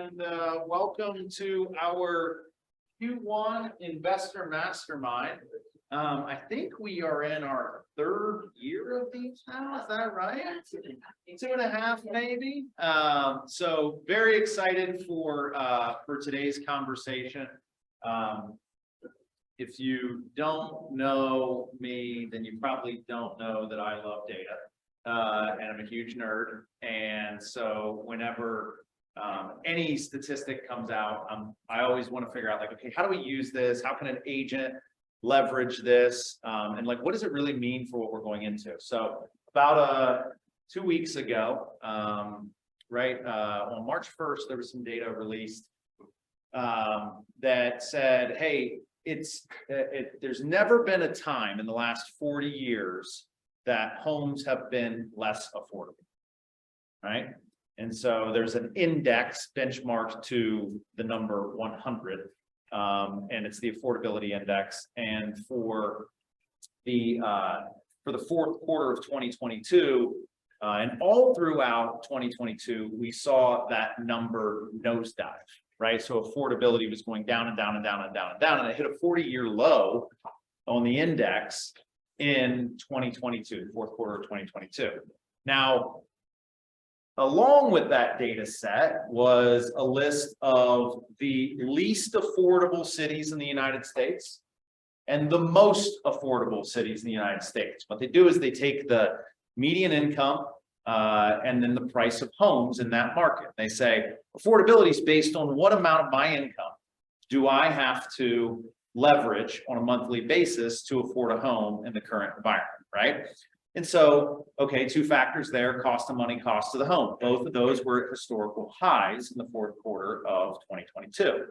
and welcome to our Q1 Investor Mastermind. I think we are in our third year of these now, is that right? 2.5 maybe. So very excited for today's conversation. If you don't know me, then you probably don't know that I love data. And I'm a huge nerd. And so whenever any statistic comes out, I always want to figure out, like, okay, how do we use this? How can an agent leverage this? And like, what does it really mean for what we're going into? So about 2 weeks ago, on March 1st, there was some data released that said, hey, there's never been a time in the last 40 years that homes have been less affordable, right? And so there's an index benchmarked to the number 100, and it's the affordability index. And for the fourth quarter of 2022, and all throughout 2022, we saw that number nosedive, right? So affordability was going down and down and down and down and down, and it hit a 40-year low on the index in 2022, the fourth quarter of 2022. Now, along with that data set was a list of the least affordable cities in the United States and the most affordable cities in the United States. What they do is they take the median income and then the price of homes in that market. They say affordability is based on what amount of my income do I have to leverage on a monthly basis to afford a home in the current environment, right? And so, okay, two factors there: cost of money, cost of the home. Both of those were at historical highs in the fourth quarter of 2022.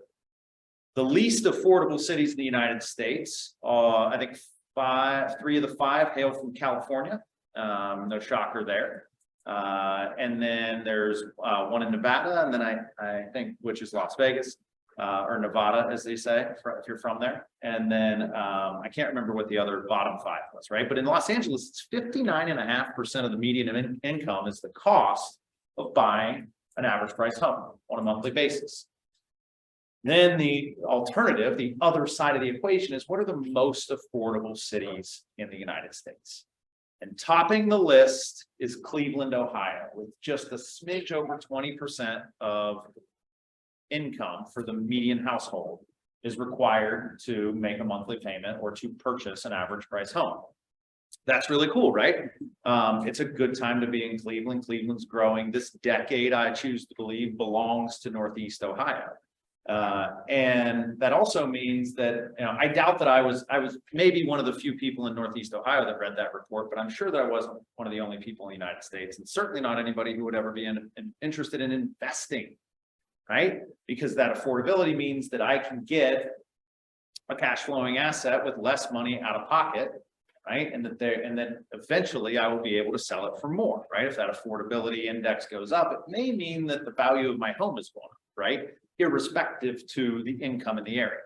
The least affordable cities in the United States, I think 3 of the 5 hail from California. No shocker there. And then there's one in Nevada, and then I think, which is Las Vegas. Or Nevada, as they say, if you're from there. And then I can't remember what the other bottom 5 was, right? But in Los Angeles, it's 59.5% of the median income is the cost of buying an average price home on a monthly basis. Then the alternative, the other side of the equation, is what are the most affordable cities in the United States? And topping the list is Cleveland, Ohio, with just a smidge over 20% of income for the median household is required to make a monthly payment or to purchase an average price home. That's really cool, right? It's a good time to be in Cleveland. Cleveland's growing. This decade, I choose to believe, belongs to Northeast Ohio. And that also means that, I doubt that I was maybe one of the few people in Northeast Ohio that read that report, but I'm sure that I wasn't one of the only people in the United States, and certainly not anybody who would ever be interested in investing, right? Because that affordability means that I can get a cash flowing asset with less money out of pocket, right? And then eventually I will be able to sell it for more, right? If that affordability index goes up, it may mean that the value of my home is going up, right? Irrespective to the income in the area.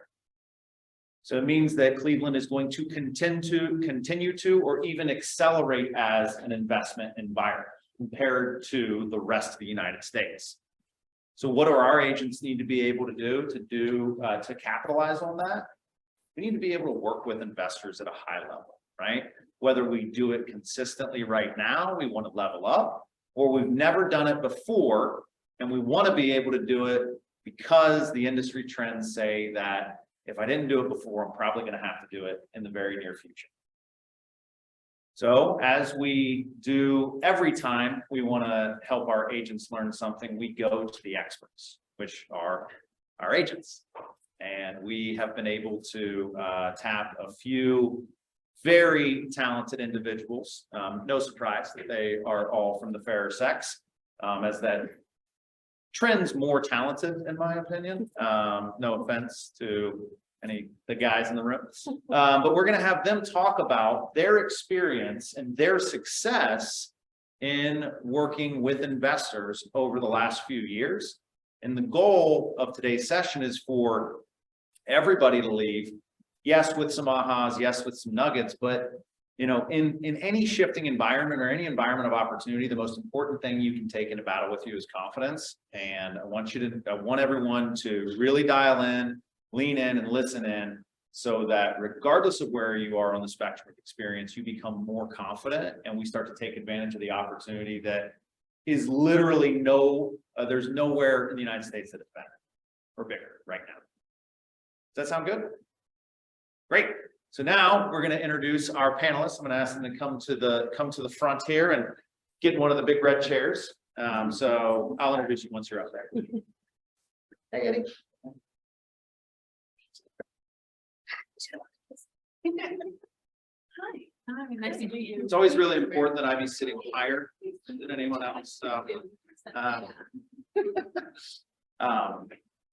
So it means that Cleveland is going to continue to, or even accelerate as an investment environment compared to the rest of the United States. So what do our agents need to be able to do to capitalize on that? We need to be able to work with investors at a high level, right? Whether we do it consistently right now, we want to level up, or we've never done it before and we want to be able to do it because the industry trends say that if I didn't do it before, I'm probably going to have to do it in the very near future. So as we do every time we want to help our agents learn something, we go to the experts, which are our agents. And we have been able to tap a few very talented individuals. No surprise that they are all from the fairer sex, as that trend's more talented, in my opinion. No offense to the guys in the room, but we're going to have them talk about their experience and their success in working with investors over the last few years. And the goal of today's session is for everybody to leave, yes, with some ahas, yes, with some nuggets, but you know, in any shifting environment or any environment of opportunity, the most important thing you can take into battle with you is confidence. And I want everyone to really dial in, lean in and listen in, so that regardless of where you are on the spectrum of experience, you become more confident and we start to take advantage of the opportunity that is literally there's nowhere in the United States that is better or bigger right now. Does that sound good? Great. So now we're going to introduce our panelists. I'm going to ask them to come to the front here and get in one of the big red chairs. So I'll introduce you once you're up there. Hey, Eddie. Hi. Hi, nice to meet you. It's always really important that I be sitting higher than anyone else. So,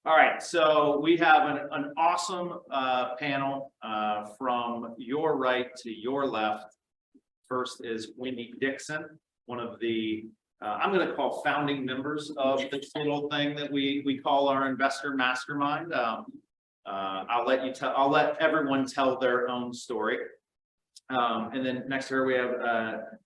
all right, so we have an awesome panel from your right to your left. First is Wendy Dixon, one of the I'm going to call founding members of this little thing that we call our investor mastermind. I'll let everyone tell their own story. And then next to her, we have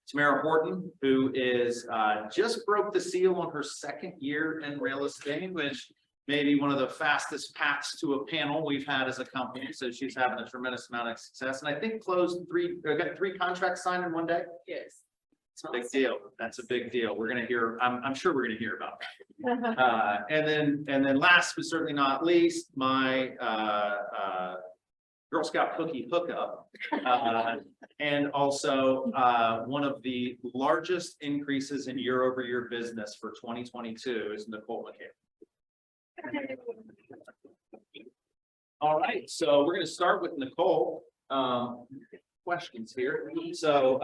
Tamara Horton, who is just broke the seal on her second year in real estate, which may be one of the fastest paths to a panel we've had as a company. So she's having a tremendous amount of success, and I think got three contracts signed in one day. Yes. It's a big deal. That's a big deal. We're going to hear, I'm sure we're going to hear about that. And then last but certainly not least, my Girl Scout cookie hookup, and also one of the largest increases in year-over-year business for 2022 is Nicole McCabe. All right, so we're going to start with Nicole. Questions here. So,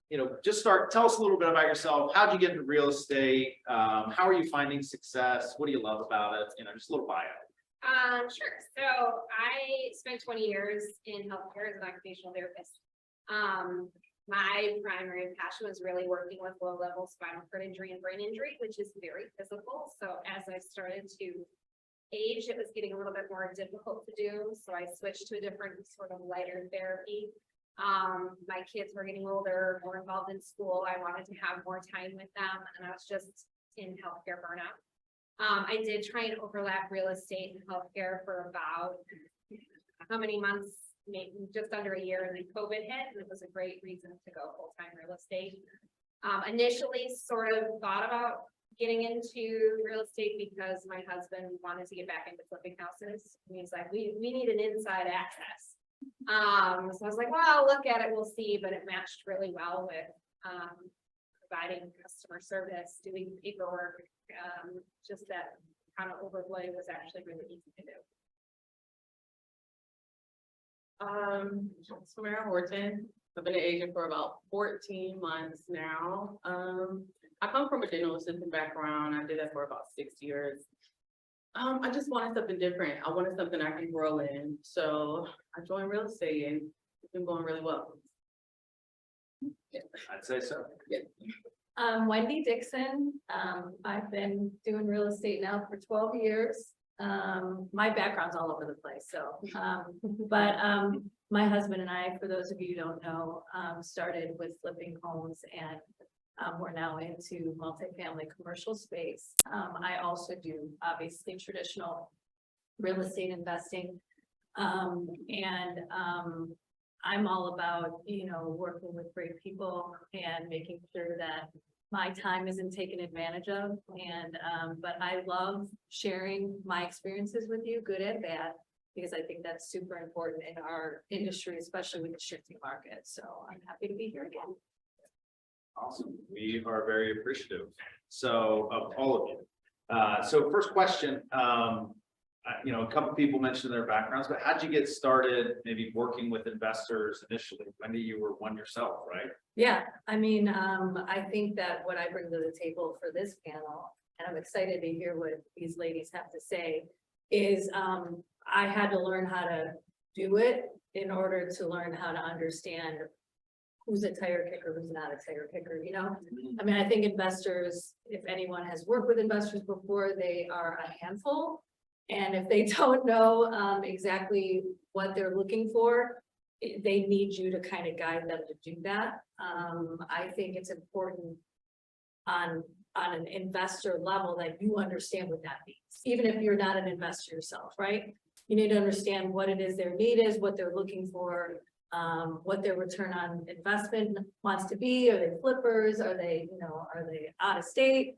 you know, just tell us a little bit about yourself. How'd you get into real estate? How are you finding success? What do you love about it? You know, just a little bio. Sure. So I spent 20 years in healthcare as an occupational therapist. My primary passion was really working with low-level spinal cord injury and brain injury, which is very physical. So as I started to age, it was getting a little bit more difficult to do. So I switched to a different sort of lighter therapy. My kids were getting older, more involved in school. I wanted to have more time with them, and I was just in healthcare burnout. I did try and overlap real estate and healthcare for about how many months, maybe just under a year, and then COVID hit, and it was a great reason to go full-time real estate. Initially sort of thought about getting into real estate because my husband wanted to get back into flipping houses. And he's like, we need an inside access. So I was like, well, I'll look at it, we'll see, but it matched really well with providing customer service, doing paperwork. Just that kind of overlay was actually really easy to do. Tamara Horton. I've been an agent for about 14 months now. I come from a general assistant background. I did that for about 6 years. I just wanted something different. I wanted something I can grow in. So I joined real estate and it's been going really well. Yeah, I'd say so. Yeah. Wendy Dixon. I've been doing real estate now for 12 years. My background's all over the place. So, but my husband and I, for those of you who don't know, started with flipping homes, and we're now into multifamily commercial space. I also do obviously traditional real estate investing. I'm all about, you know, working with great people and making sure that my time isn't taken advantage of. And, but I love sharing my experiences with you, good and bad, because I think that's super important in our industry, especially with the shifting market. So I'm happy to be here again. Awesome. We are very appreciative. So of all of you. So first question, you know, a couple people mentioned their backgrounds, but how'd you get started maybe working with investors initially? I knew you were one yourself, right? Yeah, I mean, I think that what I bring to the table for this panel, and I'm excited to hear what these ladies have to say, is I had to learn how to do it in order to learn how to understand who's a tire kicker, who's not a tire kicker, you know? I mean, I think investors, if anyone has worked with investors before, they are a handful. And if they don't know exactly what they're looking for, they need you to kind of guide them to do that. I think it's important on an investor level that you understand what that means, even if you're not an investor yourself, right? You need to understand what it is their need is, what they're looking for, what their return on investment wants to be. Are they flippers? Are they, are they out of state?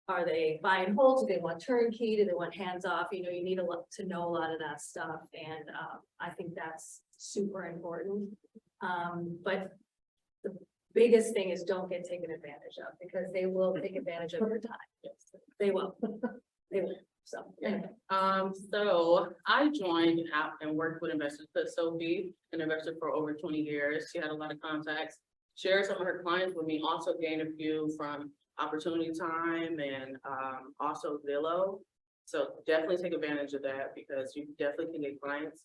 Are they buy and hold? Do they want turnkey? Do they want hands off? You need to know a lot of that stuff. And I think that's super important. But the biggest thing is don't get taken advantage of, because they will take advantage of your time. They will. They will. So, anyway. So I joined out and worked with investors, but Sophie, an investor for over 20 years. She had a lot of contacts, shared some of her clients with me, also gained a few from Opportunity Time and also Zillow. So definitely take advantage of that, because you definitely can get clients.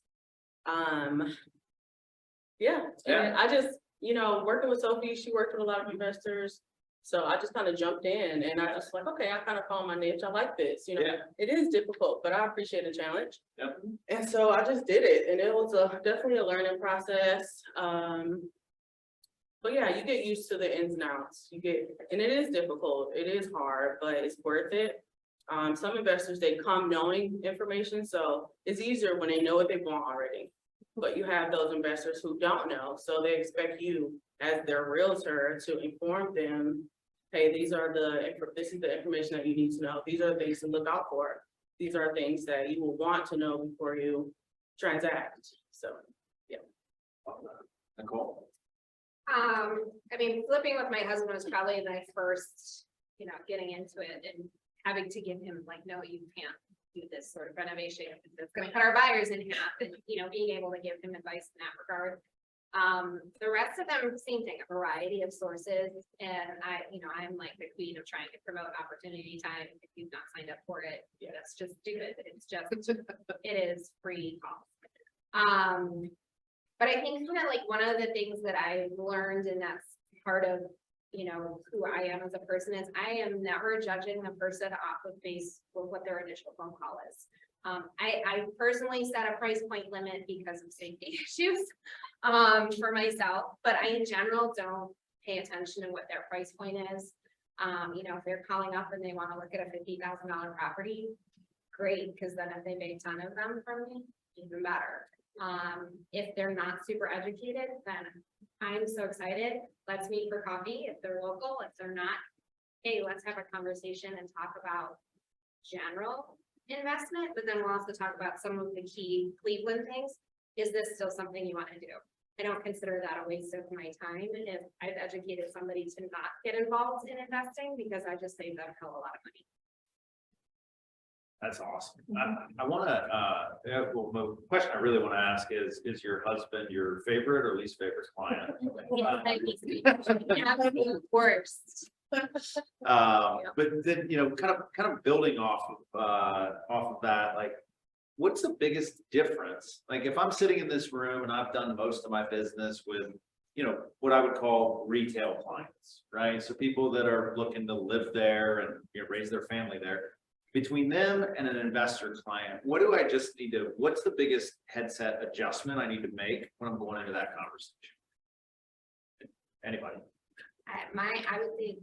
Yeah, and I just, working with Sophie, she worked with a lot of investors. So I just kind of jumped in and I just like, okay, I kind of found my niche. I like this, It is difficult, but I appreciate the challenge. Yep. And so I just did it, and it was definitely a learning process. But yeah, you get used to the ins and outs. And it is difficult. It is hard, but it's worth it. Some investors, they come knowing information, so it's easier when they know what they want already. But you have those investors who don't know, so they expect you as their realtor to inform them, hey, this is the information that you need to know. These are the things to look out for. These are things that you will want to know before you transact. So, yeah. Nicole? Flipping with my husband was probably my first, getting into it and having to give him like, no, you can't do this sort of renovation. It's going to cut our buyers in half, and, being able to give him advice in that regard. The rest of them, same thing, a variety of sources. And I'm like the queen of trying to promote Opportunity Time. If you've not signed up for it, that's just stupid. It is free cost. But I think kind of like one of the things that I learned, and that's part of, who I am as a person, is I am never judging the person off of base with what their initial phone call is. I personally set a price point limit because of safety issues for myself, but I in general don't pay attention to what their price point is. If they're calling up and they want to look at a $50,000 property, great, because then if they make a ton of them from me, even better. If they're not super educated, then I'm so excited. Let's meet for coffee if they're local. If they're not, hey, let's have a conversation and talk about general investment, but then we'll also talk about some of the key Cleveland things. Is this still something you want to do? I don't consider that a waste of my time if I've educated somebody to not get involved in investing, because I just saved them a hell of a lot of money. That's awesome. I want to, the question I really want to ask is your husband your favorite or least favorite client? Worst. But then, kind of building off of that, like, what's the biggest difference? Like, if I'm sitting in this room and I've done most of my business with, what I would call retail clients, right? So people that are looking to live there and raise their family there. Between them and an investor client, what's the biggest headset adjustment I need to make when I'm going into that conversation? Anybody? I would think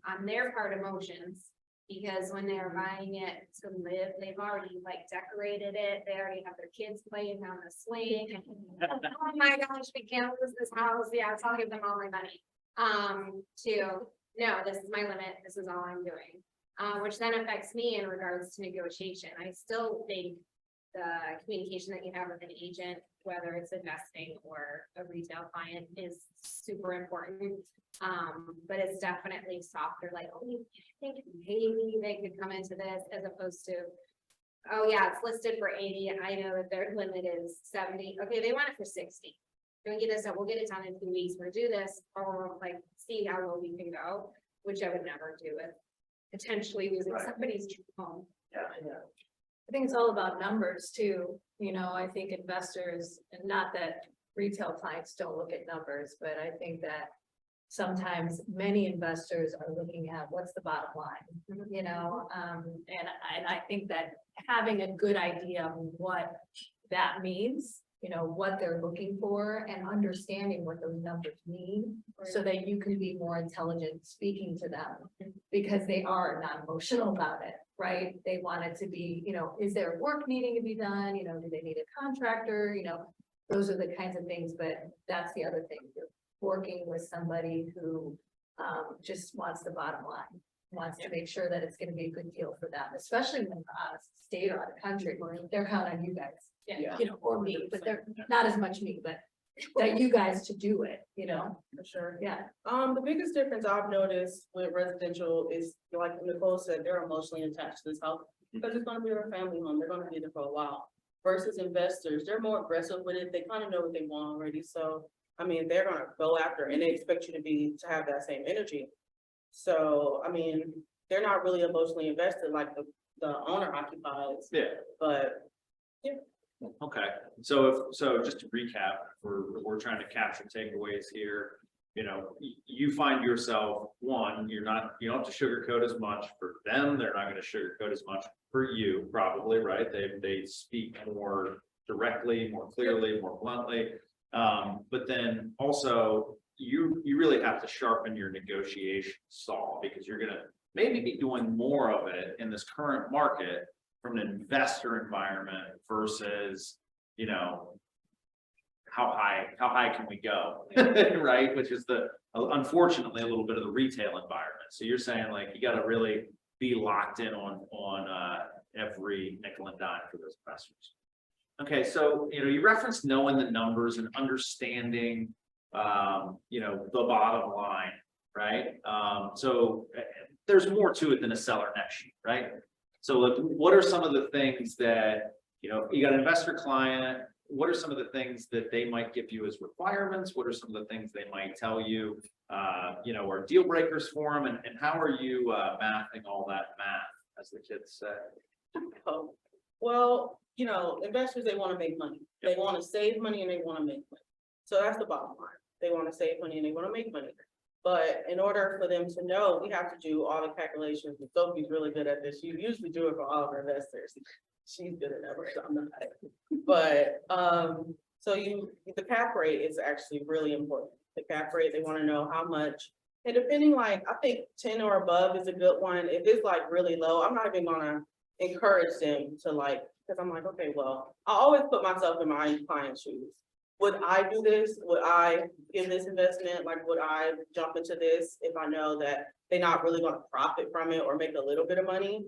on their part, emotions, because when they're buying it to live, they've already like decorated it. They already have their kids playing on the swing. Oh my gosh, we can't lose this house. Yeah, I'll give them all my money. No, this is my limit. This is all I'm doing. Which then affects me in regards to negotiation. I still think the communication that you have with an agent, whether it's investing or a retail client, is super important. But it's definitely softer, like, oh, I think maybe they could come into this, as opposed to, oh yeah, it's listed for 80 and I know that their limit is 70. Okay, they want it for 60. Can we get this up? We'll get it done in 2 weeks. We'll do this, or like see how low we can go, which I would never do with potentially losing somebody's home. Yeah. I think it's all about numbers too. I think investors, and not that retail clients don't look at numbers, but I think that sometimes many investors are looking at what's the bottom line, and I think that having a good idea of what that means, you know, what they're looking for and understanding what those numbers mean. So that you can be more intelligent speaking to them, because they are not emotional about it, right? They want it to be, you know, is there work needing to be done? You know, do they need a contractor? You know, those are the kinds of things, but that's the other thing. You're working with somebody who just wants the bottom line, wants to make sure that it's gonna be a good deal for them, especially when they're out of state or out of country, where they're counting on you guys. Yeah. You know, or me, but they're not as much me, but that you guys to do it, you know, For sure. yeah. The biggest difference I've noticed with residential is, like Nicole said, they're emotionally attached to this house. Because it's gonna be their family home, they're gonna be there for a while. Versus investors, they're more aggressive with it, they kind of know what they want already, so, I mean, they're gonna go after, and they expect you to have that same energy. So, I mean, they're not really emotionally invested like the owner occupies, Yeah. but Okay, so just to recap, we're trying to capture takeaways here. You know, you find yourself, one, you don't have to sugarcoat as much for them. They're not gonna sugarcoat as much for you, probably, right? They speak more directly, more clearly, more bluntly. But then also you really have to sharpen your negotiation saw, because you're gonna maybe be doing more of it in this current market from an investor environment versus, you know, how high can we go, right? Which is unfortunately a little bit of the retail environment. So you're saying like, you gotta really be locked in on every nickel and dime for those investors. Okay, so, you know, you referenced knowing the numbers and understanding, you know, the bottom line, right? So there's more to it than a seller net sheet, right? So like, what are some of the things that, you know, you got an investor client, what are some of the things that they might give you as requirements? What are some of the things they might tell you, you know, are deal breakers for them? And how are you mathing all that math, as the kids say? oh, well, you know, investors, they want to make money. They want to save money and they want to make money. So that's the bottom line. They want to save money and they want to make money. But in order for them to know, we have to do all the calculations. And Sophie's really good at this. You usually do it for all of our investors. She's good at that, so I'm not. But so the cap rate is actually really important. The cap rate, they want to know how much, and depending, like, I think 10 or above is a good one. If it's like really low, I'm not even gonna encourage them to, like, because I'm like, okay, well, I always put myself in my client's shoes. Would I do this? Would I give this investment? Like, would I jump into this if I know that they're not really gonna profit from it or make a little bit of money?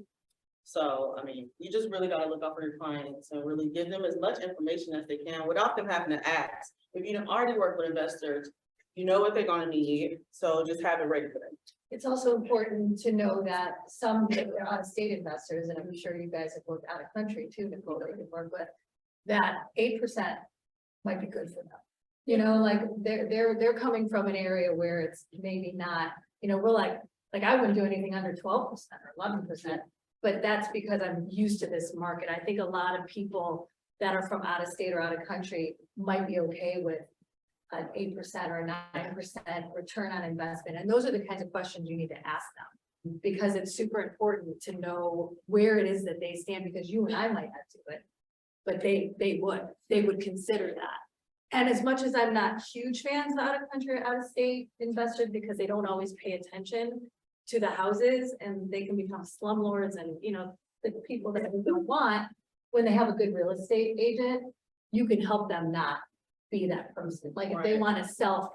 So, I mean, you just really gotta look out for your clients and really give them as much information as they can without them having to ask. If you don't already work with investors, you know what they're gonna need, so just have it ready for them. It's also important to know that some out-of-state investors, and I'm sure you guys have worked out of country too, Nicole, that you work with, that 8% might be good for them. You know, like they're coming from an area where it's maybe not, you know, we're like I wouldn't do anything under 12% or 11%, but that's because I'm used to this market. I think a lot of people that are from out of state or out of country might be okay with an 8% or 9% return on investment. And those are the kinds of questions you need to ask them, because it's super important to know where it is that they stand, because you and I might not do it, but they would consider that. And as much as I'm not huge fans of out of country or out of state investors, because they don't always pay attention to the houses and they can become slumlords, and, you know, the people that we don't want, when they have a good real estate agent, you can help them not be that person. Like if they Right. want to self,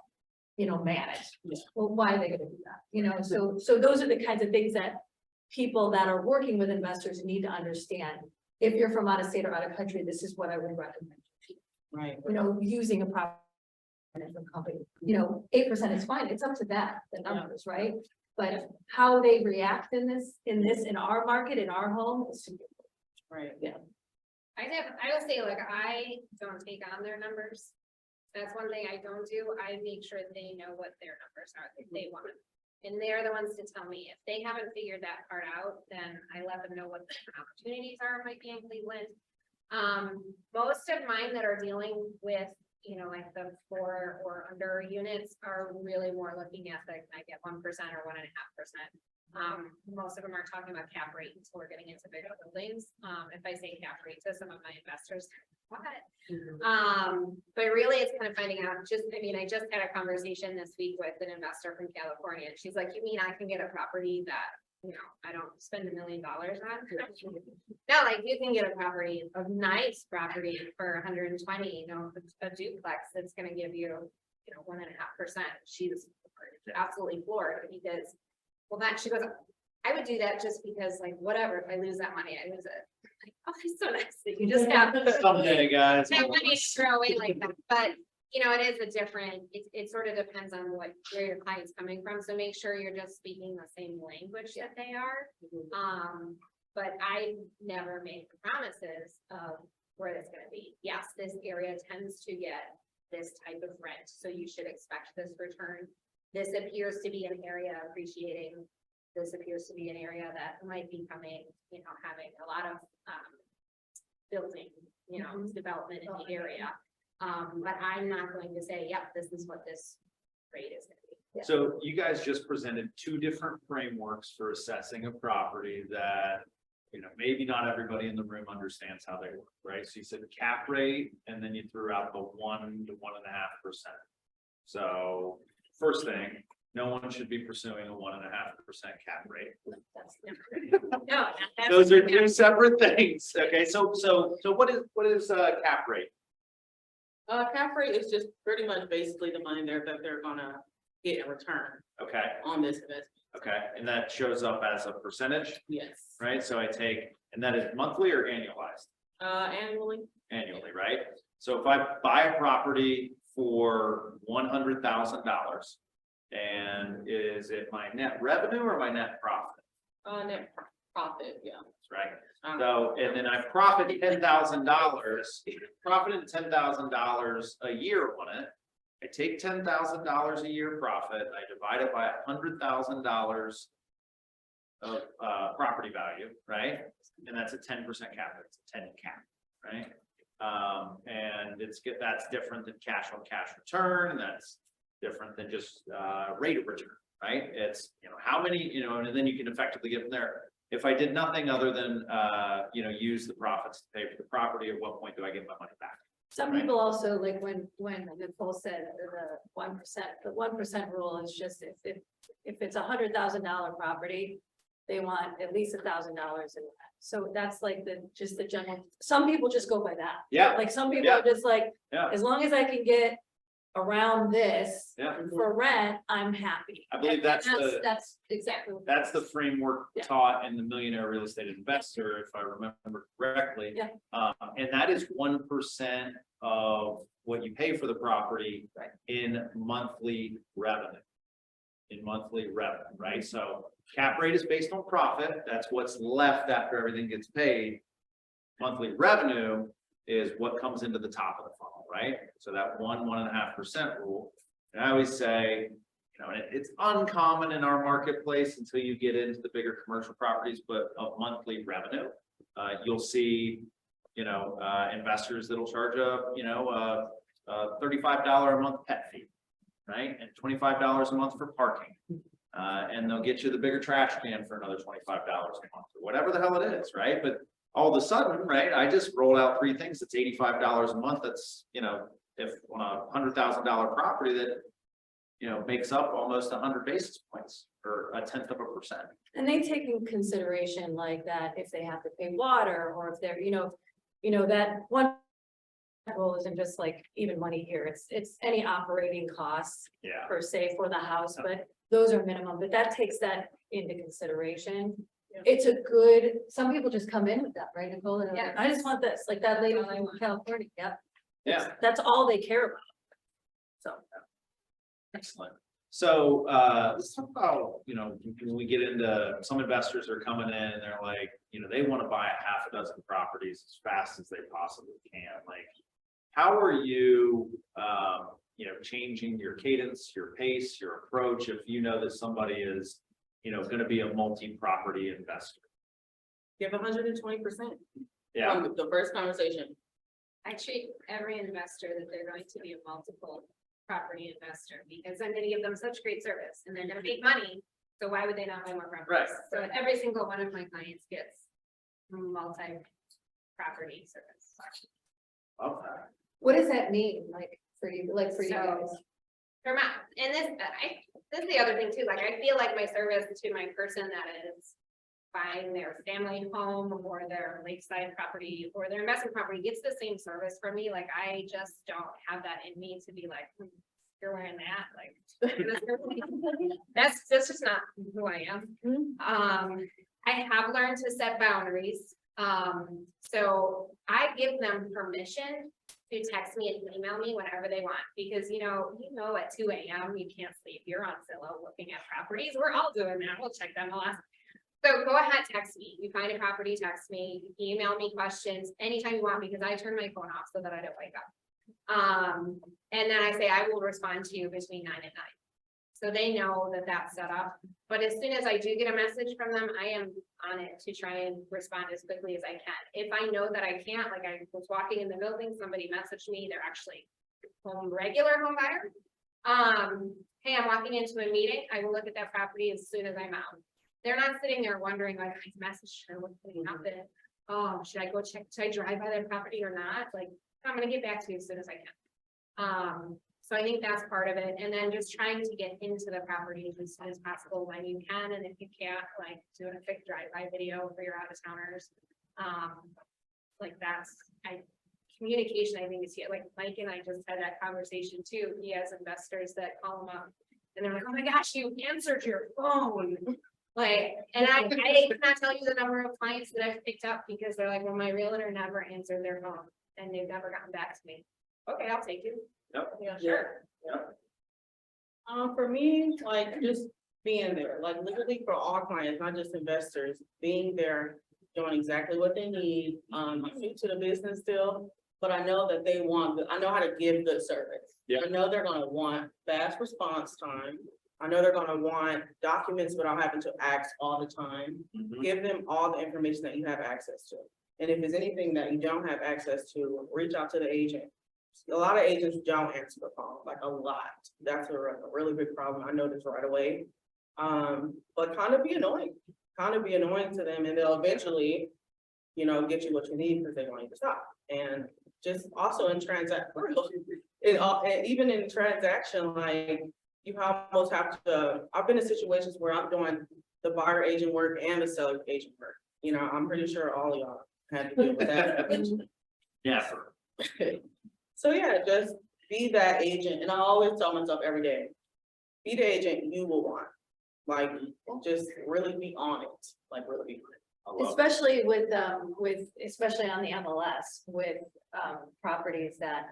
you know, manage, Yeah. well, why are they gonna do that? You know, so those are the kinds of things that people that are working with investors need to understand. If you're from out of state or out of country, this is what I would recommend. Right. You know, using a proper management company, you know, 8% is fine. It's up to that, the numbers, right? But how they react in our market, in our home is super important. Right. Yeah. I will say, like, I don't take on their numbers. That's one thing I don't do. I make sure they know what their numbers are that they want. And they're the ones to tell me. If they haven't figured that part out, then I let them know what the opportunities are, might be in Cleveland. Most of mine that are dealing with, you know, like the 4 or under units are really more looking at the, can I get 1% or 1.5%? Most of them are talking about cap rate until we're getting into bigger buildings. If I say cap rate to some of my investors, what? But really it's kind of finding out I just had a conversation this week with an investor from California. And she's like, you mean I can get a property that, I don't spend $1 million on? No, like you can get a property, a nice property for 120, a duplex that's gonna give you, 1.5%. She was absolutely floored because, well, that she goes, I would do that just because like, whatever, if I lose that money, I lose it. Like, oh, it's so nice that you just have Someday, guys. that money to throw away like that, but it is a different, it sort of depends on where your client's coming from, so make sure you're just speaking the same language that they are. But I never make promises of where it's gonna be. Yes, this area tends to get this type of rent, so you should expect this return. This appears to be an area appreciating. This appears to be an area that might be coming, having a lot of building, development in the area. But I'm not going to say, yep, this is what this rate is gonna be. So you guys just presented two different frameworks for assessing a property that, maybe not everybody in the room understands how they work, right? So you said cap rate, and then you threw out the 1 to 1.5%. So first thing, no one should be pursuing a 1.5% cap rate. No, that's. Those are two separate things. Okay, so what is cap rate? Cap rate is just pretty much basically the money that they're gonna get in return Okay, on this investment. okay, and that shows up as a percentage, Yes. right? So I take, and that is monthly or annualized? Annually. Annually, right? So if I buy a property for $100,000, and is it my net revenue or my net profit? Net profit, yeah. That's right. So, and then I profited $10,000 a year on it. I take $10,000 a year profit, I divide it by $100,000 of property value, right? And that's a 10% cap, it's a 10 cap, right? And that's different than cash on cash return, and that's different than just rate of return, right? It's, how many, and then you can effectively get from there. If I did nothing other than, use the profits to pay for the property, at what point do I get my money back? Some people also, like when Nicole said the 1%, the 1% rule is just if it's $100,000 property, they want at least $1,000 in that. So that's like just the general, some people just go by that. Yeah, Like some people are just like, yeah. as long as I can get around this Yeah. for rent, I'm happy. I believe that's That's exactly. what That's the framework Yeah. taught in the Millionaire Real Estate Investor, if I remember correctly. Yeah. And that is 1% of what you pay for the property Right. in monthly revenue. Right? So cap rate is based on profit. That's what's left after everything gets paid. Monthly revenue is what comes into the top of the funnel, right? So that 1.5% rule. And I always say, and it's uncommon in our marketplace until you get into the bigger commercial properties, but of monthly revenue, you'll see, investors that'll charge a $35 a month pet fee, right? And $25 a month for parking. And they'll get you the bigger trash can for another $25 a month, or whatever the hell it is, right? But all of a sudden, right, I just rolled out 3 things, that's $85 a month. That's, if on a $100,000 property that, makes up almost 100 basis points or 1/10%. And they take in consideration like that if they have to pay water or if they're, that one rule isn't just like even money here. It's any operating costs Yeah. per se for the house, but those are minimum, but that takes that into consideration. Yeah. It's a good, some people just come in with that, right, Nicole? And they're like, Yeah. I just want this, like that lady from California, yep. Yeah. That's all they care about. So. Excellent. So let's talk about, when we get into, some investors are coming in and they're like, they want to buy a 6 properties as fast as they possibly can. Like, how are you, changing your cadence, your pace, your approach, if you know that somebody is, going to be a multi-property investor? Give 120%. Yeah, From the first conversation. I treat every investor that they're going to be a multiple property investor because I'm gonna give them such great service and they're gonna make money So why would they not buy more Right. properties? So every single one of my clients gets multi-property service. Okay. What does that mean, like, for you, like, for you guys? So, for my, and this is the other thing too, like, I feel like my service to my person that is buying their family home or their lakeside property or their investment property gets the same service from me, like, I just don't have that in me to be like, you're wearing that, like, that's just not who I am. I have learned to set boundaries, so I give them permission to text me and email me whenever they want, because you know, at 2 AM, you can't sleep, you're on Zillow looking at properties, we're all doing that, we'll check them MLS. So go ahead, text me, you find a property, text me, email me questions anytime you want, because I turn my phone off so that I don't wake up. And then I say, I will respond to you between 9 and 9. So they know that that's set up, but as soon as I do get a message from them, I am on it to try and respond as quickly as I can. If I know that I can't, like I was walking in the building, somebody messaged me, they're actually regular home buyer. Hey, I'm walking into a meeting, I will look at that property as soon as I'm out. They're not sitting there wondering, like, I messaged her, what's going to happen? Oh, should I go check, should I drive by their property or not? Like, I'm gonna get back to you as soon as I can. So I think that's part of it, and then just trying to get into the properties as soon as possible when you can, and if you can't, like, doing a quick drive-by video for your out-of-towners. Like communication, I think is here, like Mike and I just had that conversation too. He has investors that call him up and they're like, oh my gosh, you answered your phone. Like, and I cannot tell you the number of clients that I've picked up because they're like, well, my realtor never answered their phone and they've never gotten back to me. Okay, I'll take you. Yep. Yeah, sure. For me, like just being there, like literally for all clients, not just investors, being there, doing exactly what they need. I'm new to the business still, but I know that they want, I know how to give good service. Yeah. I know they're gonna want fast response time. I know they're gonna want documents without having to ask all the time. Mhm. Give them all the information that you have access to. And if there's anything that you don't have access to, reach out to the agent. A lot of agents don't answer the phone, like a lot. That's a really big problem. I noticed right away. But kind of be annoying to them, and they'll eventually, you know, get you what you need because they want you to stop. And just also in even in transaction, like you almost have to, I've been in situations where I'm doing the buyer agent work and the seller agent work. You know, I'm pretty sure all of y'all had to deal with that. Yeah. So yeah, just be that agent. And I always tell myself every day, be the agent you will want. Like, just really be on it, like really be on it. I love it. Especially especially on the MLS with properties that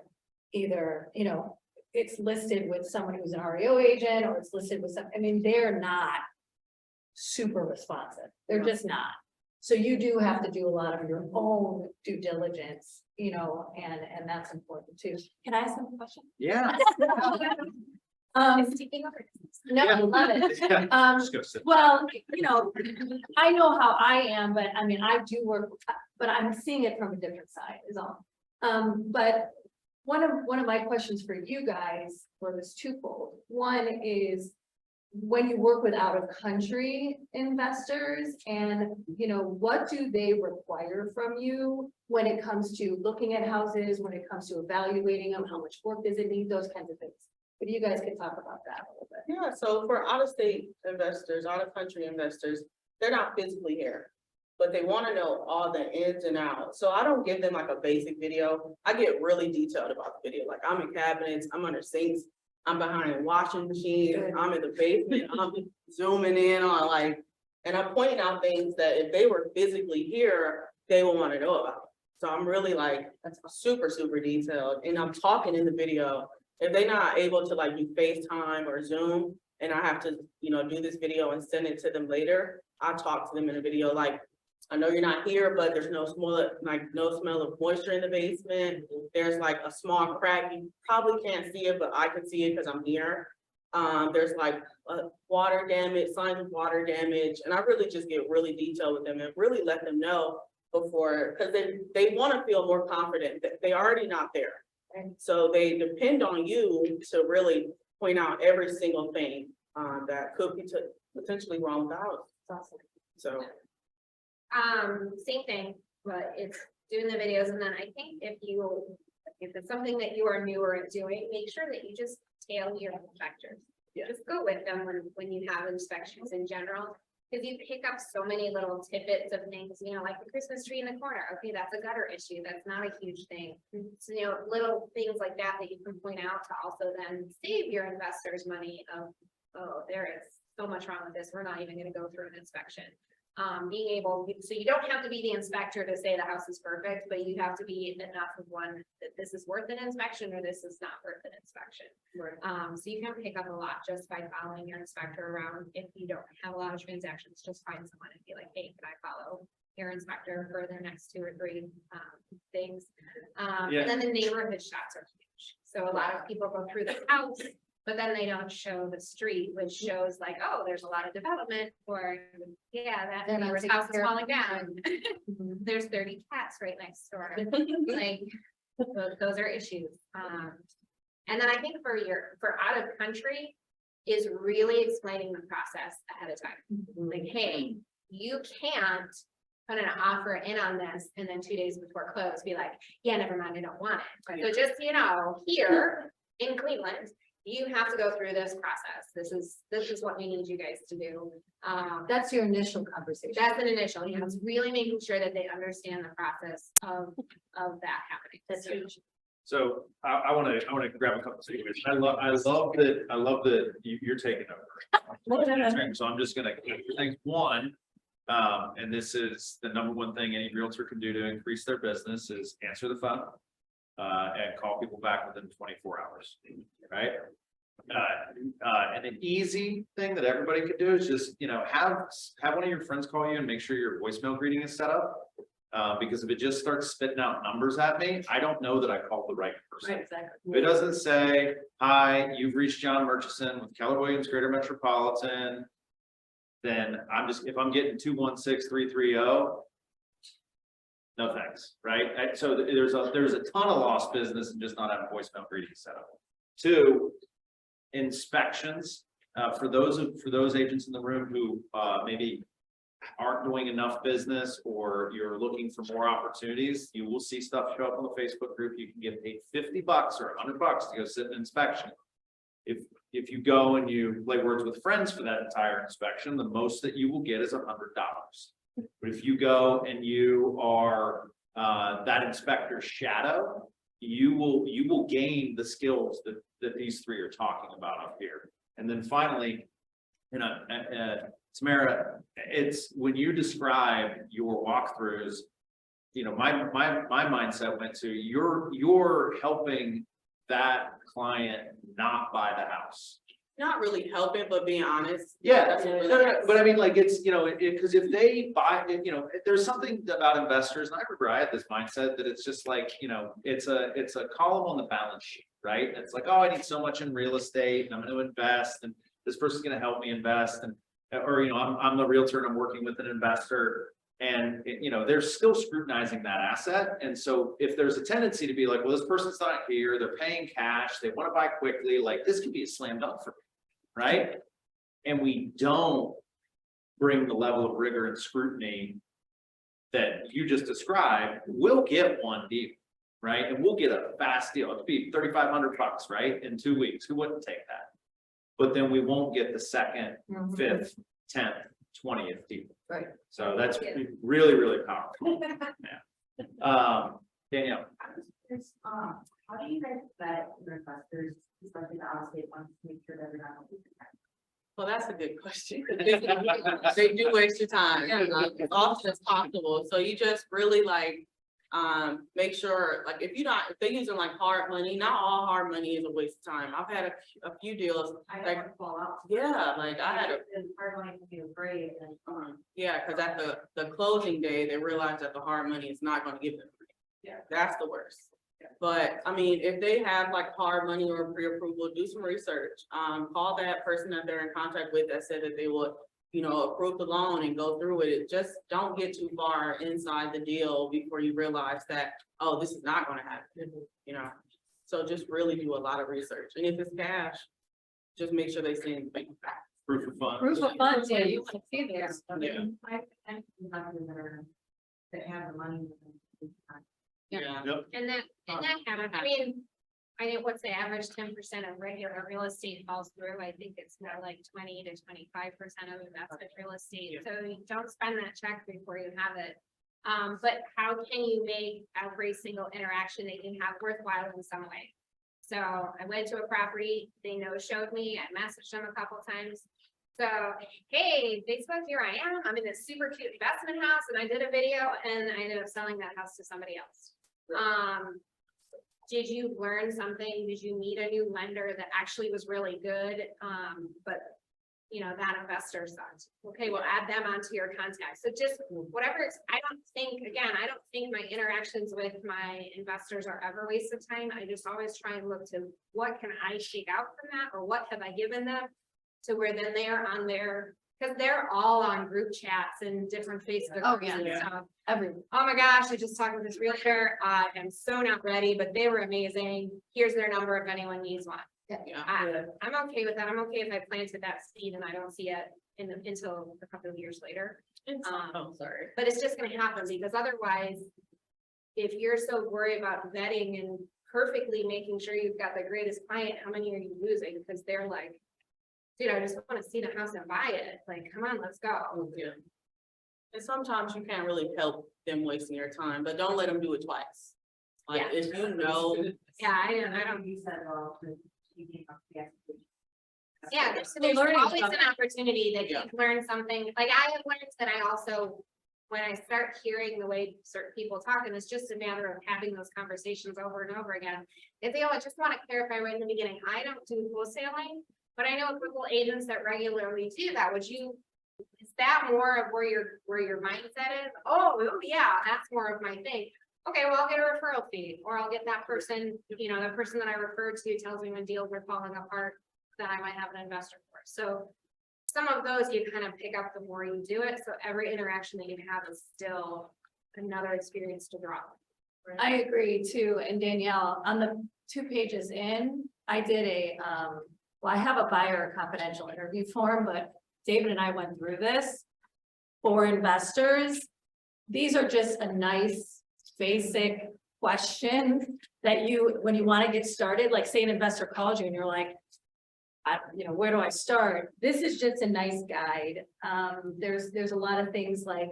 either, you know, it's listed with someone who's an REO agent or it's listed with some, I mean, they're not super responsive. They're just not. So you do have to do a lot of your own due diligence, you know, and that's important too. Can I ask them a question? Yeah. It's taking over. No, I love it. Just go sit. Well, you know, I know how I am, but I mean, I do work, but I'm seeing it from a different side is all. But one of my questions for you guys was twofold. One is when you work with out of country investors and, you know, what do they require from you when it comes to looking at houses, when it comes to evaluating them, how much work does it need, those kinds of things. But you guys can talk about that a little bit. Yeah, so for out-of-state investors, out-of-country investors, they're not physically here, but they want to know all the ins and outs. So I don't give them like a basic video. I get really detailed about the video. Like I'm in cabinets, I'm under sinks, I'm behind washing machines, I'm in the basement, I'm zooming in on like, and I'm pointing out things that if they were physically here, they will want to know about. So I'm really like, super, super detailed. And I'm talking in the video. If they're not able to like do FaceTime or Zoom, and I have to, you know, do this video and send it to them later, I talk to them in a video like, I know you're not here, but there's no smell of moisture in the basement. There's like a small crack. You probably can't see it, but I can see it because I'm here. There's like water damage, signs of water damage. And I really just get really detailed with them and really let them know before, because they want to feel more confident that they already not there. And so they depend on you to really point out every single thing that could potentially wrong with the house. So, Same thing, but it's doing the videos, and then I think if it's something that you are newer at doing, make sure that you just tail your inspectors. Yeah. Just go with them when you have inspections in general, because you pick up so many little tidbits of things, you know, like the Christmas tree in the corner. Okay, that's a gutter issue. That's not a huge thing. So, you know, little things like that you can point out to also then save your investors money of, oh, there is so much wrong with this. We're not even gonna go through an inspection. Being able, so you don't have to be the inspector to say the house is perfect, but you have to be enough of one that this is worth an inspection or this is not worth an inspection. So you can pick up a lot just by following your inspector around. If you don't have a lot of transactions, just find someone and be like, hey, can I follow your inspector for their next 2 or 3 things? Yeah. And then the neighborhood shots are huge. So a lot of people go through the house, but then they don't show the street, which shows like, oh, there's a lot of development, or yeah, that They're not neighbor's taking house is care of falling down. Mhm. There's 30 cats right next door. Like, those are issues. And then I think for out of country is really explaining the process ahead of time. Like, hey, you can't put an offer in on this and then 2 days before close, be like, yeah, never mind, I don't want it. So just, you know, here in Cleveland, you have to go through this process. This is what we need you guys to do. That's your initial conversation. That's an initial, you know, it's really making sure that they understand the process of that happening. That's huge. So I wanna grab a couple of things. I love that you're taking over. So I'm just gonna, things one, and this is the number one thing any realtor can do to increase their business is answer the phone. And call people back within 24 hours, right? And an easy thing that everybody could do is just, you know, have one of your friends call you and make sure your voicemail greeting is set up. Because if it just starts spitting out numbers at me, I don't know that I called the right person. Right, exactly. If it doesn't say, hi, you've reached John Murchison with Keller Williams Greater Metropolitan, then if I'm getting 216330, no thanks, right? So there's a ton of lost business and just not having voicemail greetings set up. 2, inspections. For those agents in the room who maybe aren't doing enough business or you're looking for more opportunities, you will see stuff show up on the Facebook group. You can get paid $50 or $100 to go sit in an inspection. If you go and you play words with friends for that entire inspection, the most that you will get is $100. But if you go and you are that inspector's shadow, you will gain the skills that these 3 are talking about up here. And then finally, you know, Tamara, it's when you describe your walkthroughs, you know, my mindset went to you're helping that client not buy the house. not really helping, but being honest. Yeah, That's what really no, matters. but I mean, like, it's, you know, because if they buy, you know, there's something about investors, and I remember I had this mindset that it's just like, you know, it's a column on the balance sheet, right? It's like, oh, I need so much in real estate and I'm going to invest and this person's going to help me invest, and, or, you know, I'm the realtor and I'm working with an investor, and, you know, they're still scrutinizing that asset. And so if there's a tendency to be like, well, this person's not here, they're paying cash, they want to buy quickly, like this could be a slam dunk for me, right? And we don't bring the level of rigor and scrutiny that you just described, we'll get one deal, right? And we'll get a fast deal. It'd be $3,500, right? In 2 weeks. Who wouldn't take that? But then we won't get the second, 5th, 10th, 20th deal. Right. So that's really, really powerful. Yeah. Danielle. How do you guys vet your investors, especially the out of state ones, to make sure that they're not? Well, that's a good question. They do waste your time as often as possible. So you just really like, make sure, like, if they're using like hard money, not all hard money is a waste of time. I've had a few deals. I Like, don't want to fall out. yeah, like I had It's hard money to be afraid and. yeah, cause at the closing day, they realized that the hard money is not gonna give them. Yeah. That's the worst. But I mean, if they have like hard money or pre-approval, do some research. Call that person that they're in contact with that said that they would, you know, approve the loan and go through it. Just don't get too far inside the deal before you realize that, oh, this is not gonna happen, you know? So just really do a lot of research. And if it's cash, just make sure they send bank facts. Proof of funds. Proof of funds, yeah, you want to see there. Yeah. That have the money. Yeah. Yep. And that happened, I mean, what's the average 10% of regular real estate falls through? I think it's more like 20 to 25% of investment real estate. So you don't spend that check before you have it. But how can you make every single interaction that you have worthwhile in some way? So I went to a property, they showed me, I messaged them a couple times. So, hey, Facebook, here I am. I'm in this super cute investment house and I did a video and I ended up selling that house to somebody else. Did you learn something? Did you meet a new lender that actually was really good? But that investor sucked. Okay, we'll add them onto your contacts. So just whatever I don't think my interactions with my investors are ever a waste of time. I just always try and look to what can I shake out from that, or what have I given them to where then they are on their, because they're all on group chats and different Facebook Oh, groups and yeah. stuff. Everyone. Oh my gosh, I just talked with this realtor. I am so not ready, but they were amazing. Here's their number if anyone needs one. Yeah. I'm okay with that. I'm okay if I planted that seed and I don't see it until a couple of years later. Oh, sorry. But it's just gonna happen because otherwise, if you're so worried about vetting and perfectly making sure you've got the greatest client, how many are you losing? Because they're like, dude, I just want to see the house and buy it. Like, come on, let's go. Yeah. And sometimes you can't really help them wasting your time, but don't let them do it twice. Like, Yeah. if you know. Yeah, I don't. You said, well, to keeping up the expectations. Yeah, there's learning always stuff. an opportunity that Yeah. you've learned something. Like I have learned that I also, when I start hearing the way certain people talk, and it's just a matter of having those conversations over and over again. If they, I just want to clarify right in the beginning, I don't do wholesaling, but I know a couple agents that regularly do that. Is that more of where your mindset is? Oh, yeah, that's more of my thing. Okay, well, I'll get a referral fee, or I'll get that person, the person that I referred to tells me when deals are falling apart, that I might have an investor for. So some of those you kind of pick up the more you do it. So every interaction that you have is still another experience to draw. I agree too. And Danielle, on the 2 pages in, I did I have a buyer confidential interview form, but David and I went through this for investors. These are just a nice basic question that when you want to get started, like say an investor calls you and you're like, where do I start? This is just a nice guide. There's a lot of things like,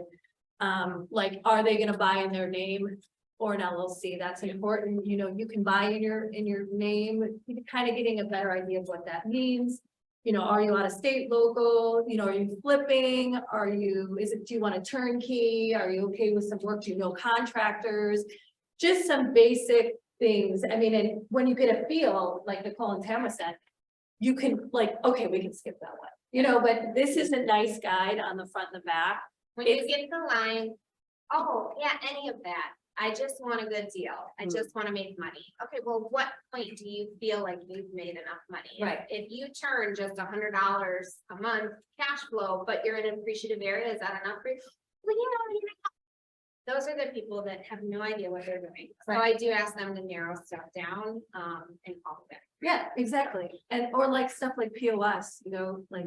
are they going to buy in their name or an LLC? That's important. You can buy in your name, kind of getting a better idea of what that means. Are you out of state, local? Are you flipping? Do you want a turnkey? Are you okay with some work? Do you know contractors? Just some basic things. I mean, and when you get a feel, like Nicole and Tamara said, you can okay, we can skip that one, but this is a nice guide on the front and the back. When you get the line, oh, yeah, any of that. I just want a good deal. I just want to make money. Okay, well, what point do you feel like you've made enough money? Right. If you turn just $100 a month cash flow, but you're in an appreciative area, is that enough for you? Well, those are the people that have no idea what they're doing. So I do ask them to narrow stuff down and call it back. Yeah, exactly. Or like stuff like POS, like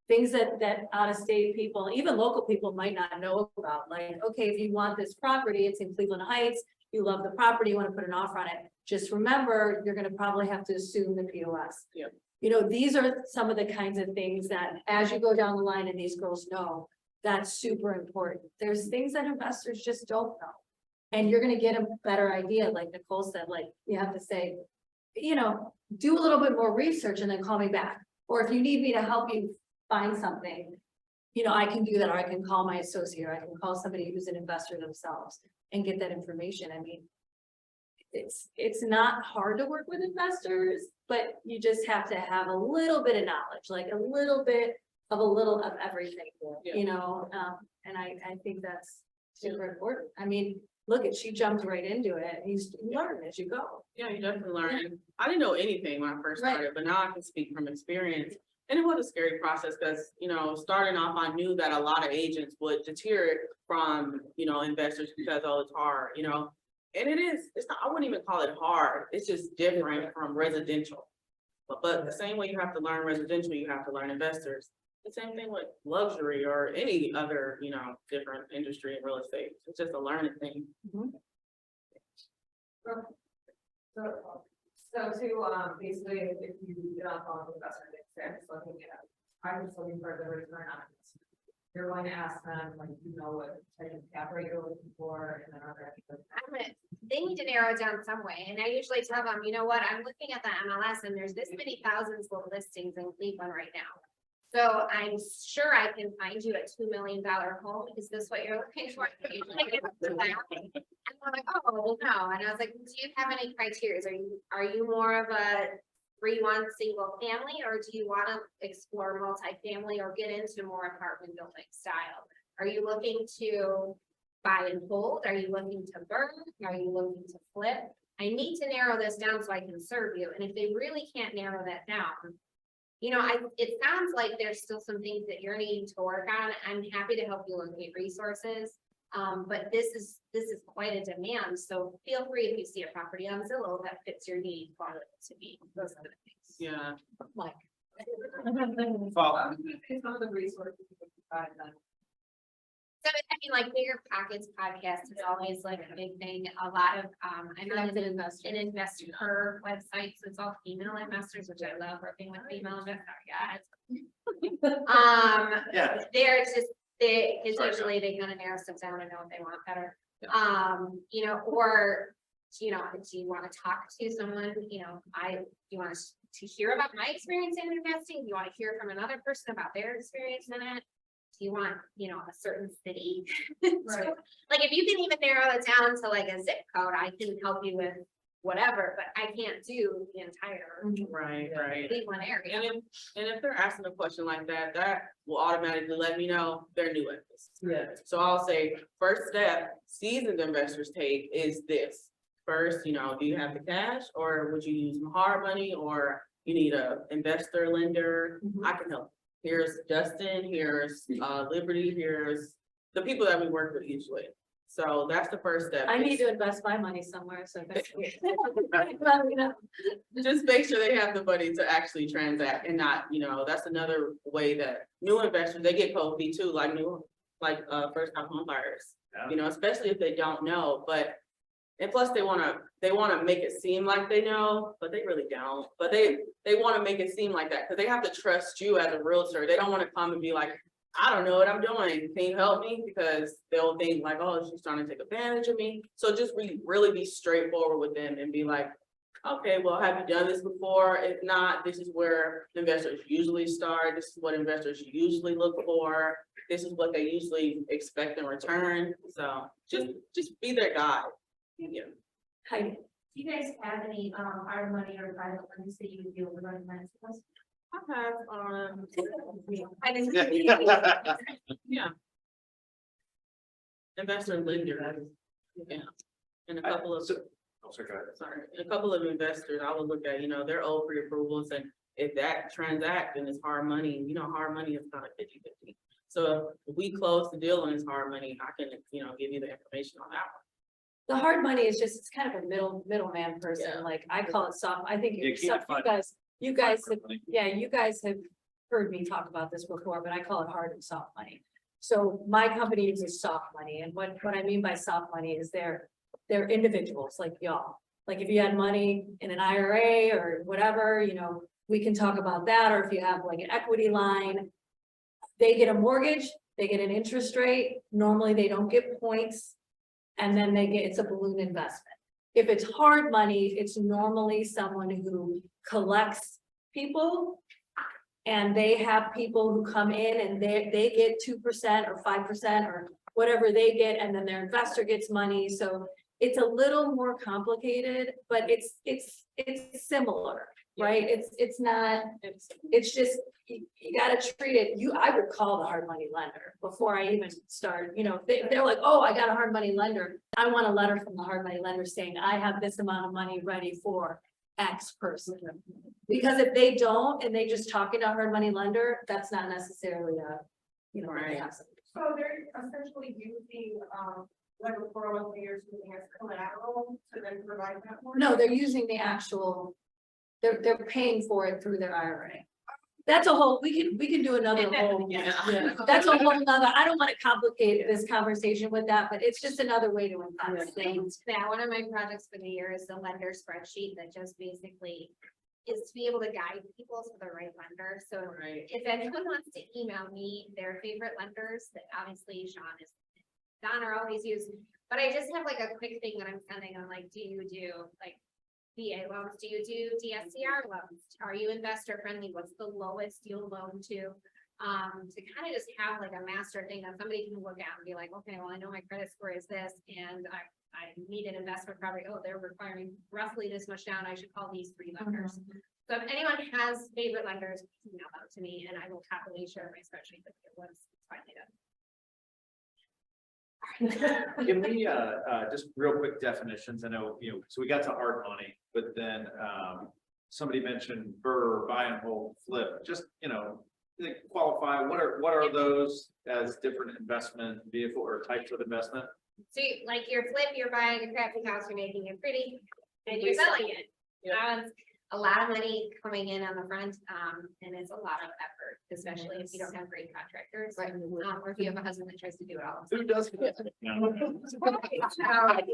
things that out of state people, even local people might not know about. Like, okay, if you want this property, it's in Cleveland Heights, you love the property, you want to put an offer on it. Just remember, you're going to probably have to assume the POS. Yeah. These are some of the kinds of things that as you go down the line and these girls know, that's super important. There's things that investors just don't know. And you're going to get a better idea. Like Nicole said, like you have to say, do a little bit more research and then call me back. Or if you need me to help you find something, I can do that, or I can call my associate, or I can call somebody who's an investor themselves and get that information. I mean, it's not hard to work with investors, but you just have to have a little bit of knowledge, like a little bit of everything, and I think that's super important. I mean, she jumped right into it. You learn as you go. Yeah, you definitely learn. I didn't know anything when I first started, but now I can speak from experience. And it was a scary process because, starting off, I knew that a lot of agents would deter from, investors because, oh, it's hard, and it's not, I wouldn't even call it hard. It's just different from residential. But the same way you have to learn residential, you have to learn investors. The same thing with luxury or any other, different industry in real estate. It's just a learning thing. So to, basically, if you get off on investment, I'm just looking at, I'm just looking for the return on investment. You're going to ask them, like, what type of cap rate you're looking for, and then other. They need to narrow it down some way, and I usually tell them, you know what, I'm looking at the MLS and there's this many thousands of listings in Cleveland right now. So I'm sure I can find you a $2 million home. Is this what you're looking for? And I'm like, oh, well, no. And I was like, do you have any criteria? Are you more of a 3-1 single family, or do you want to explore multifamily or get into more apartment building style? Are you looking to buy and hold? Are you looking to burn? Are you looking to flip? I need to narrow this down so I can serve you. And if they really can't narrow that down, it sounds like there's still some things that you're needing to work on. I'm happy to help you locate resources. But this is quite a demand. So feel free, if you see a property on Zillow that fits your need, follow it to me. Those are the things. Yeah. Like, Well, Some of the resources you can provide them. So I mean, like Bigger Pockets podcast is always like a big thing. A lot of, I'm on Connected investor. an investor website, so it's all female investors, which I love working with female investors. yeah, They're just, it's Sorry, usually they're gonna narrow stuff down and know what they want better. Or, do you want to talk to someone, do you want to hear about my experience in investing? Do you want to hear from another person about their experience in it? Do you want, a certain city? Right. Like, if you can even narrow it down to like a zip code, I can help you with whatever, but I can't do the entire Right. Cleveland area. And if they're asking a question like that, that will automatically let me know they're new at this. Yeah. So I'll say, first step, seasoned investors take is this. First, do you have the cash, or would you use some hard money, or you need a investor lender? I can help. Here's Justin, here's Liberty, here's the people that we work with usually. So that's the first step. I need to invest my money somewhere, so. Just make sure they have the money to actually transact and not, that's another way that new investors, they get cold feet too, first time home buyers. Yeah. Especially if they don't know, and plus they wanna make it seem like they know, but they really don't. But they wanna make it seem like that, because they have to trust you as a realtor. They don't wanna come and be like, I don't know what I'm doing. Can you help me? Because they'll think like, oh, she's trying to take advantage of me. So just really be straightforward with them and be like, okay, well, have you done this before? If not, this is where investors usually start. This is what investors usually look for. This is what they usually expect in return. So just be their guide. Yeah. Hi, Do you guys have any, hard money or private money that you would be able to recommend to us? I have, I didn't- yeah. Investor lender. Yeah. And a couple of, a couple of investors, I would look at, their old pre-approvals, and if that transact and it's hard money, hard money is kind of 50-50. So if we close the deal and it's hard money, I can, give you the information on that one. the hard money is just, it's kind of a middleman person, Yeah. like I call it soft, I think You it's can't soft, find- you guys have, yeah, you guys have heard me talk about this before, but I call it hard and soft money. So my company uses soft money, and what I mean by soft money is they're individuals like y'all. Like if you had money in an IRA or whatever, we can talk about that, or if you have like an equity line. They get a mortgage, they get an interest rate, normally they don't get points. And then it's a balloon investment. If it's hard money, it's normally someone who collects people. And they have people who come in and they get 2% or 5% or whatever they get, and then their investor gets money. So it's a little more complicated, but it's similar, right? It's not, it's just, you gotta treat it, I would call the hard money lender before I even start, they're like, oh, I got a hard money lender. I want a letter from the hard money lender saying, I have this amount of money ready for X person. Because if they don't, and they just talking to a hard money lender, that's not necessarily Right. So they're essentially using, like a 401k or something as collateral to then provide that. No, they're using the actual, they're paying for it through their IRA. that's a whole, we can do another whole, yeah, that's a whole nother, I don't wanna complicate this conversation with that, but it's just another way to invest. Thanks. Yeah, one of my projects for the year is the lender spreadsheet that just basically is to be able to guide people to the right lender. So Right. if anyone wants to email me their favorite lenders, that obviously Don are always used, but I just have like a quick thing that I'm sending on like, do you do like VA loans? Do you do DSCR loans? Are you investor friendly? What's the lowest you'll loan to? To kind of just have like a master thing that somebody can look at and be like, okay, well, I know my credit score is this and I need an investment property. Oh, they're requiring roughly this much down. I should call these 3 lenders. So if anyone has favorite lenders, email them to me and I will happily share my spreadsheet with you once it's finally done. Can we, just real quick definitions, I know, so we got to art money, but then, somebody mentioned BRRRR, buy and hold, flip, just, like, qualify, what are those as different investment vehicle or types of investment? So like your flip, you're buying a crappy house, you're making it pretty and you're selling it. That's a lot of money coming in on the front, and it's a lot of effort, especially if you don't have great contractors. Or if you have a husband that tries to do it all. Who does?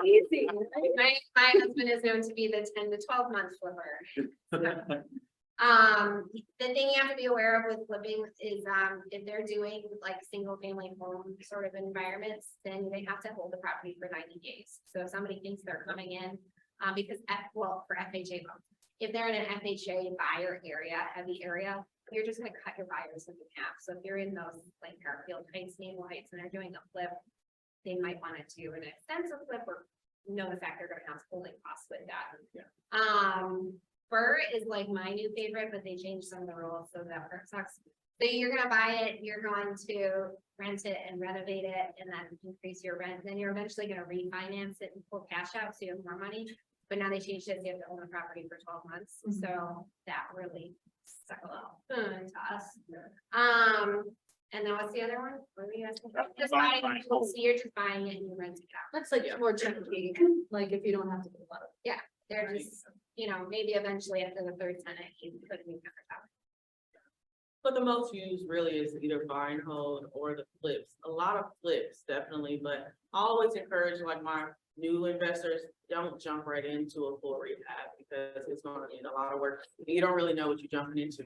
Easy. My husband is known to be the 10 to 12 month flipper. The thing you have to be aware of with flipping is, if they're doing like single family home sort of environments, then they have to hold the property for 90 days. So if somebody thinks they're coming in, because for FHA loans, if they're in an FHA buyer area, heavy area, you're just gonna cut your buyers in half. So if you're in those like Garfield Heights, Naval Heights, and they're doing a flip, they might want to do an extensive flip or know the fact they're gonna have holding costs with that. BRRRR is like my new favorite, but they changed some of the rules, so that part sucks. So you're gonna buy it, you're going to rent it and renovate it and then increase your rent. Then you're eventually gonna refinance it and pull cash out so you have more money. But now they changed it, so you have to own the property for 12 months. So that really suck a lot to us. And then what's the other one? What were you asking? Just buying, so you're just buying it and you rent it out. That's like more chunky, like if you don't have to do a lot of. They're just, maybe eventually after the 3rd tenant, you put a new countertop. But the most used really is either buy and hold or the flips. A lot of flips, definitely, but I always encourage like my new investors, don't jump right into a full rehab because it's gonna need a lot of work. You don't really know what you're jumping into.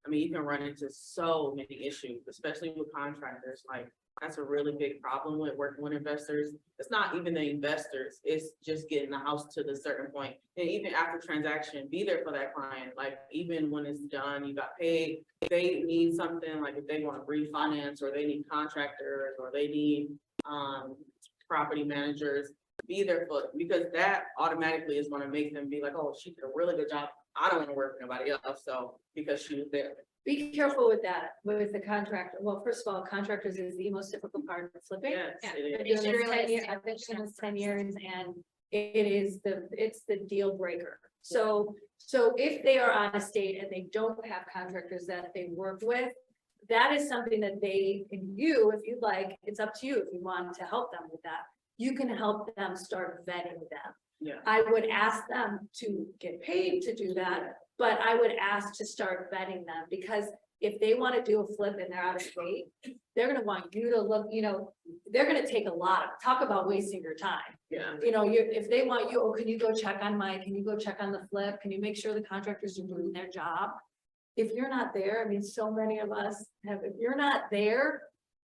I mean, you can run into so many issues, especially with contractors. Like, that's a really big problem with working with investors. It's not even the investors, it's just getting the house to the certain point. And even after transaction, be there for that client. Like, even when it's done, you got paid, if they need something, like if they want to refinance or they need contractors or they need property managers, be there for, because that automatically is going to make them be like, oh, she did a really good job. I don't want to work with nobody else. So because she was there. Be careful with that, with the contractor. Well, first of all, contractors is the most difficult part of flipping. Yes, Yeah. it I've is. been doing this 10 years, Realistic. I've been doing this 10 years and it's the deal breaker. So if they are on a state and they don't have contractors that they work with, that is something that they can you, if you'd like, it's up to you if you want to help them with that. You can help them start vetting them. Yeah. I would ask them to get paid to do that, but I would ask to start vetting them because if they want to do a flip and they're out of state, they're gonna want you to look, they're gonna take a lot of, talk about wasting your time. Yeah. If they want you, oh, can you go check on can you go check on the flip? Can you make sure the contractors are doing their job? If you're not there, I mean, so many of us have, if you're not there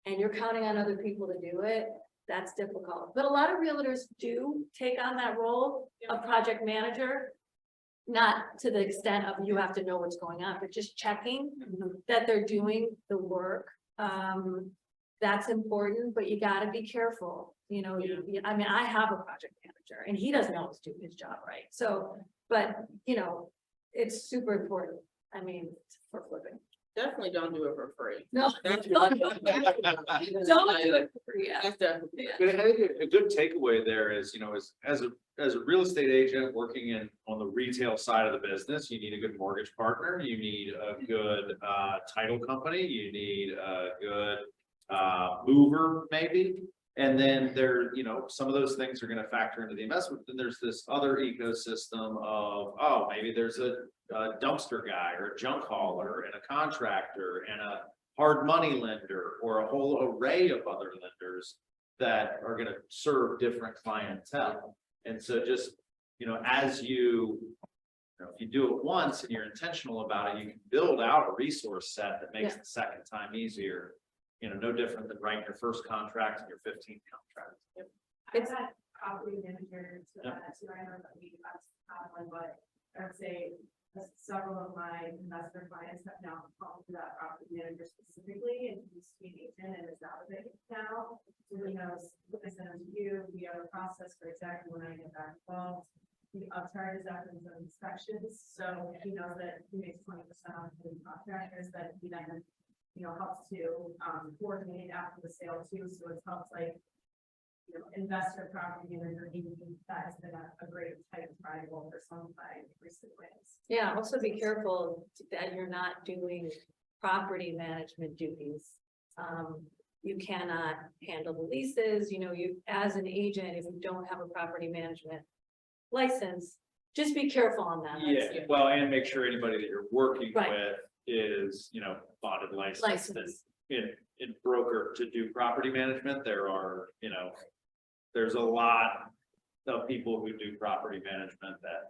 and you're counting on other people to do it, that's difficult. But a lot of realtors do take on that role of project manager. Not to the extent of you have to know what's going on, but just checking that they're doing the work. That's important, but you gotta be careful, I mean, I have a project manager and he doesn't always do his job right. So, but it's super important. I mean, for flipping. Definitely don't do it for free. No. That's Don't do it for free, yeah. That's definitely. But I think a good takeaway there is, as a real estate agent working on the retail side of the business, you need a good mortgage partner, you need a good title company, you need a good mover maybe. And then there, you know, some of those things are gonna factor into the investment. Then there's this other ecosystem of, oh, maybe there's a dumpster guy or a junk hauler and a contractor and a hard money lender or a whole array of other lenders that are gonna serve different clientele. And so just, you know, as you know, if you do it once and you're intentional about it, you can build out a resource set that makes the second time easier. You know, no different than writing your first contract and your 15th contract. It's had property managers, so Yep. that's who I know that we have one, but I would say several of my investor clients have now called to that property manager specifically and he's being agent and is out of it now. So he knows what I send them to you, we have a process for exactly when I get back involved. The upside is after the inspections, so he knows that he makes 20% off the contractors that he then, you know, helps to coordinate after the sale too, so it helps like, you know, investor property manager, that has been a great type of triangle for some of my recent wins. Yeah, also be careful that you're not doing property management duties. You cannot handle the leases, you know, you, as an agent, if you don't have a property management license, just be careful on that. Yeah, well, and make sure anybody that you're working Right. with is, you know, bonded licensed. And License. in broker to do property management, there are, you know, there's a lot of people who do property management that.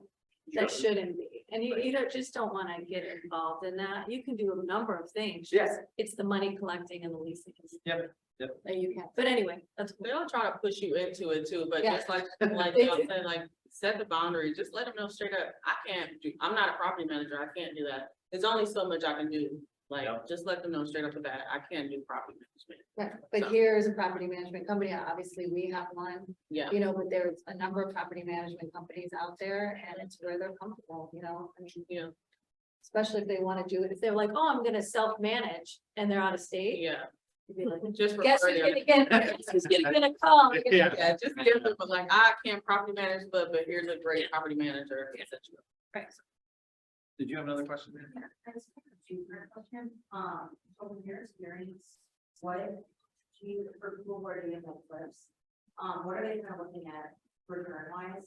That shouldn't be, and you don't want to get involved in that, you can do a number of things. Yeah. just It's the money collecting and the leasing. Yep, That you can, but anyway, that's. They don't try to push you into it too, but Yeah. just like They y'all do. said, like, set the boundary, just let them know straight up, I can't do, I'm not a property manager, I can't do that. There's only so much I can do, like, Yep. just let them know straight up with that, I can't do property management. Right, but So- here's a property management company, obviously, we have one, Yeah, you know, but there's a number of property management companies out there, and it's where they're comfortable, you know, I mean. Yeah. Especially if they want to do it, if they're like, oh, I'm gonna self-manage, and they're out of state, yeah, you'd be like, just. guess refer who's them. gonna get, guess who's gonna get a call? Yeah. Yeah, just give them, like, I can't property manage, but here's a great property manager, et cetera. Right. Did you have another question? Yeah, I just have a cheaper question, over your experience, what if you, for people who are doing the flips, what are they kind of looking at return wise,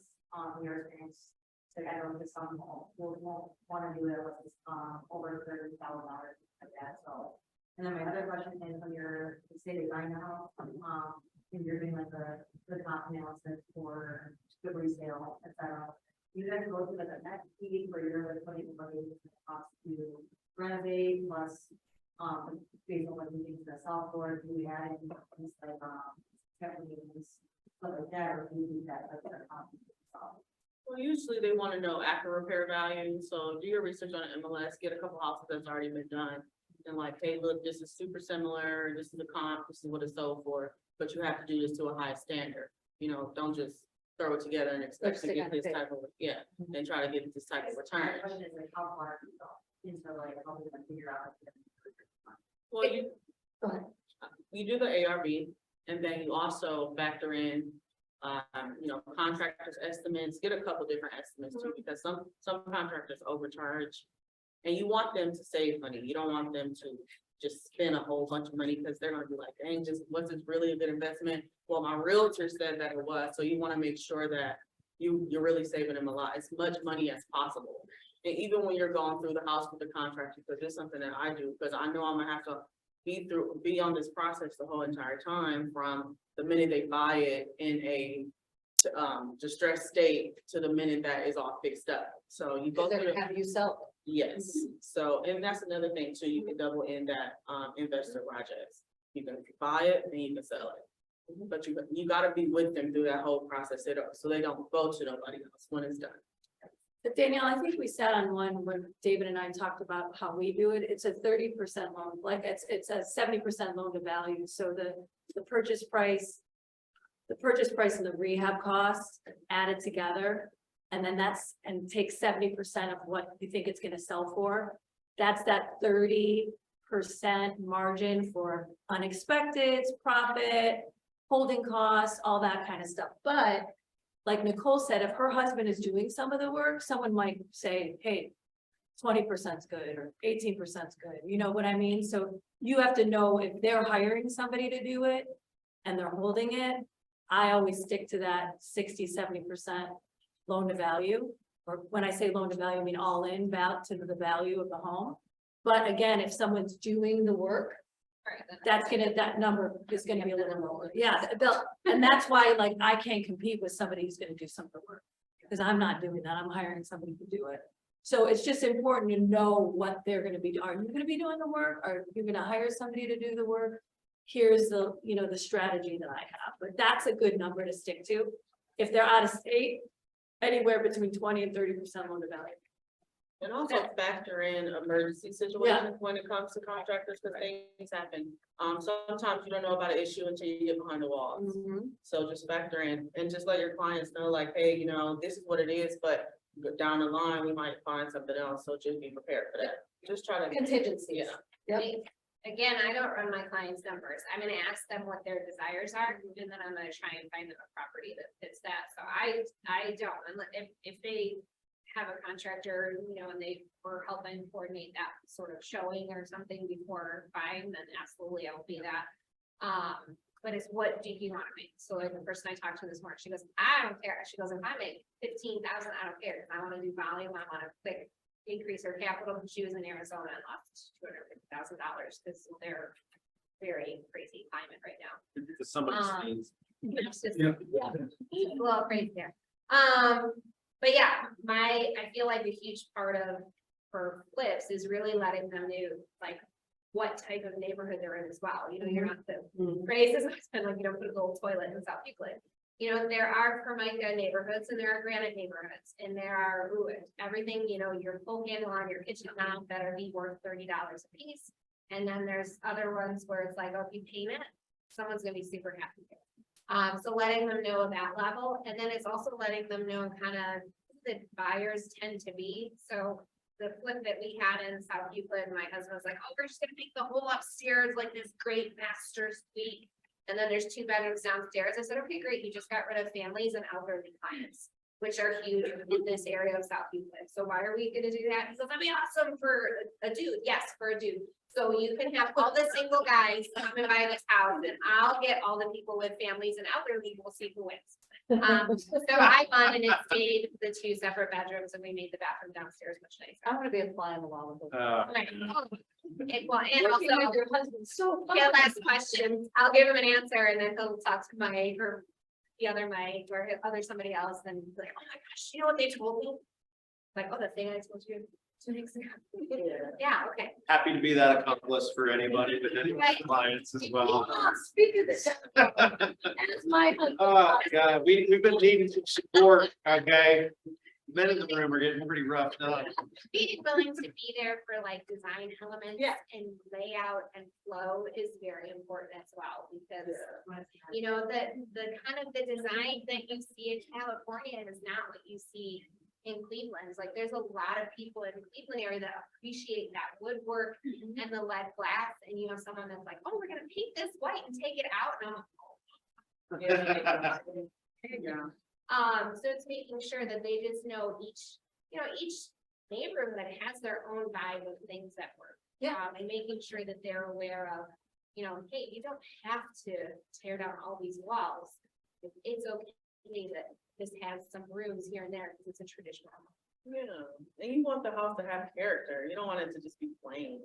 your experience? Like, I know this some won't wanna do it with, over $30,000 like that, so. And then my other question is on your, say design now, if you're doing like the top analysis for the resale, et cetera. You guys go through like a net fee where you're like putting money in the cost to renovate plus, based on what you think the software, do we add in things like, techniques, stuff like that, or do you do that like a Well, usually they wanna know after repair value, so do your research on MLS, get a couple houses that's already been done. And like, hey, look, this is super similar, this is the comp, this is what it's sold for, but you have to do this to a high standard. You know, don't just throw it together and expect to stick get on the this page. type of, yeah, and try to get this type of My return. question is like, how far into like, how we can figure out. Well, you. Go ahead. You do the ARV, and then you also factor in, you know, contractors' estimates, get a couple different estimates too, because some contractors overcharge. And you want them to save money, you don't want them to just spend a whole bunch of money, because they're gonna be like, dang, just, was this really a good investment? Well, my realtor said that it was, so you wanna make sure that you're really saving them a lot, as much money as possible. And even when you're going through the house with the contractor, because it's something that I do, because I know I'm gonna have to be on this process the whole entire time, from the minute they buy it in a distressed state to the minute that is all fixed up. So you go They're through, gonna have you sell. yes. So, and that's another thing too, you can double in that investor projects. You can buy it and you can sell it. But you gotta be with them through that whole process, so they don't go to nobody else when it's done. But Danielle, I think we sat on one when David and I talked about how we do it. It's a 30% loan, like it's a 70% loan to value. So the purchase price. The purchase price and the rehab costs added together. And then and take 70% of what you think it's gonna sell for. That's that 30% margin for unexpected profit, holding costs, all that kind of stuff. But like Nicole said, if her husband is doing some of the work, someone might say, hey, 20% is good or 18% is good. You know what I mean? So you have to know if they're hiring somebody to do it and they're holding it, I always stick to that 60-70% loan to value. Or when I say loan to value, I mean all in to the value of the home. But again, if someone's doing the work, that number is gonna be a little lower. Yeah, and that's why like I can't compete with somebody who's gonna do some of the work. Because I'm not doing that, I'm hiring somebody to do it. So it's just important to know what they're gonna be, are you gonna be doing the work? Are you gonna hire somebody to do the work? Here's the, the strategy that I have, but that's a good number to stick to. If they're out of state, anywhere between 20 and 30% loan to value. And also factor in emergency situations when it comes to contractors, because things happen. Sometimes you don't know about an issue until you get behind the walls. So just factor in and just let your clients know like, hey, this is what it is, but down the line, we might find something else. So just be prepared for that. Just try to. Contingencies. Yeah. Yep. Again, I don't run my clients' numbers. I'm gonna ask them what their desires are, and then I'm gonna try and find them a property that fits that. So I don't, if they have a contractor, and they were helping coordinate that sort of showing or something before buying, then absolutely I'll be that. But it's what do you want to make? So like the person I talked to this morning, she goes, I don't care. She goes, if I make 15,000, I don't care. I want to do volume. I want to quick increase her capital. She was in Arizona and lost $250,000 because they're very crazy climate right now. Because somebody's needs. It's just a little crazy there. But yeah, I feel like a huge part of for flips is really letting them know like what type of neighborhood they're in as well. You're not the phrases kind of like put a little toilet in South Euclid. There are Formica neighborhoods and there are granite neighborhoods and there are everything, your full handle on your kitchen mount better be worth $30 a piece. And then there's other ones where it's like, oh, if you paint it, someone's gonna be super happy. So letting them know that level, and then it's also letting them know kind of who the buyers tend to be. So the flip that we had in South Euclid, my husband was like, oh, we're just gonna make the whole upstairs like this great master suite. And then there's 2 bedrooms downstairs. I said, okay, great. You just got rid of families and elderly clients, which are huge in this area of South Euclid. So why are we gonna do that? He goes, that'd be awesome for a dude. Yes, for a dude. So you can have all the single guys come and buy this house and I'll get all the people with families and elderly, we'll see who wins. So I won and it stayed the 2 separate bedrooms and we made the bathroom downstairs much nicer. I'm gonna be a fly on the wall with them. Right. And also, Your husband's so fun. he'll ask questions. I'll give him an answer and then he'll talk to Mike or the other Mike or somebody else and be like, oh my gosh, you know what they told me? Like, oh, the thing I told you 2 weeks ago. Yeah, okay. Happy to be that accomplice for anybody, but any Right. clients as well. Speak of this. That's my husband. Oh, God, we've been needing some support, okay? Men in the room are getting pretty rough now. Being willing to be there for like design elements Yeah. and layout and flow is very important as well, because the kind of the design that you see in California is not what you see in Cleveland. It's like there's a lot of people in the Cleveland area that appreciate that woodwork and the lead glass, and you have someone that's like, oh, we're gonna paint this white and take it out, and I'm like, Yeah. so it's making sure that they just know each neighborhood has their own vibe of things that work. Yeah. And making sure that they're aware of, hey, you don't have to tear down all these walls. It's okay that this has some rooms here and there because it's a traditional home. Yeah, and you want the house to have character. You don't want it to just be plain,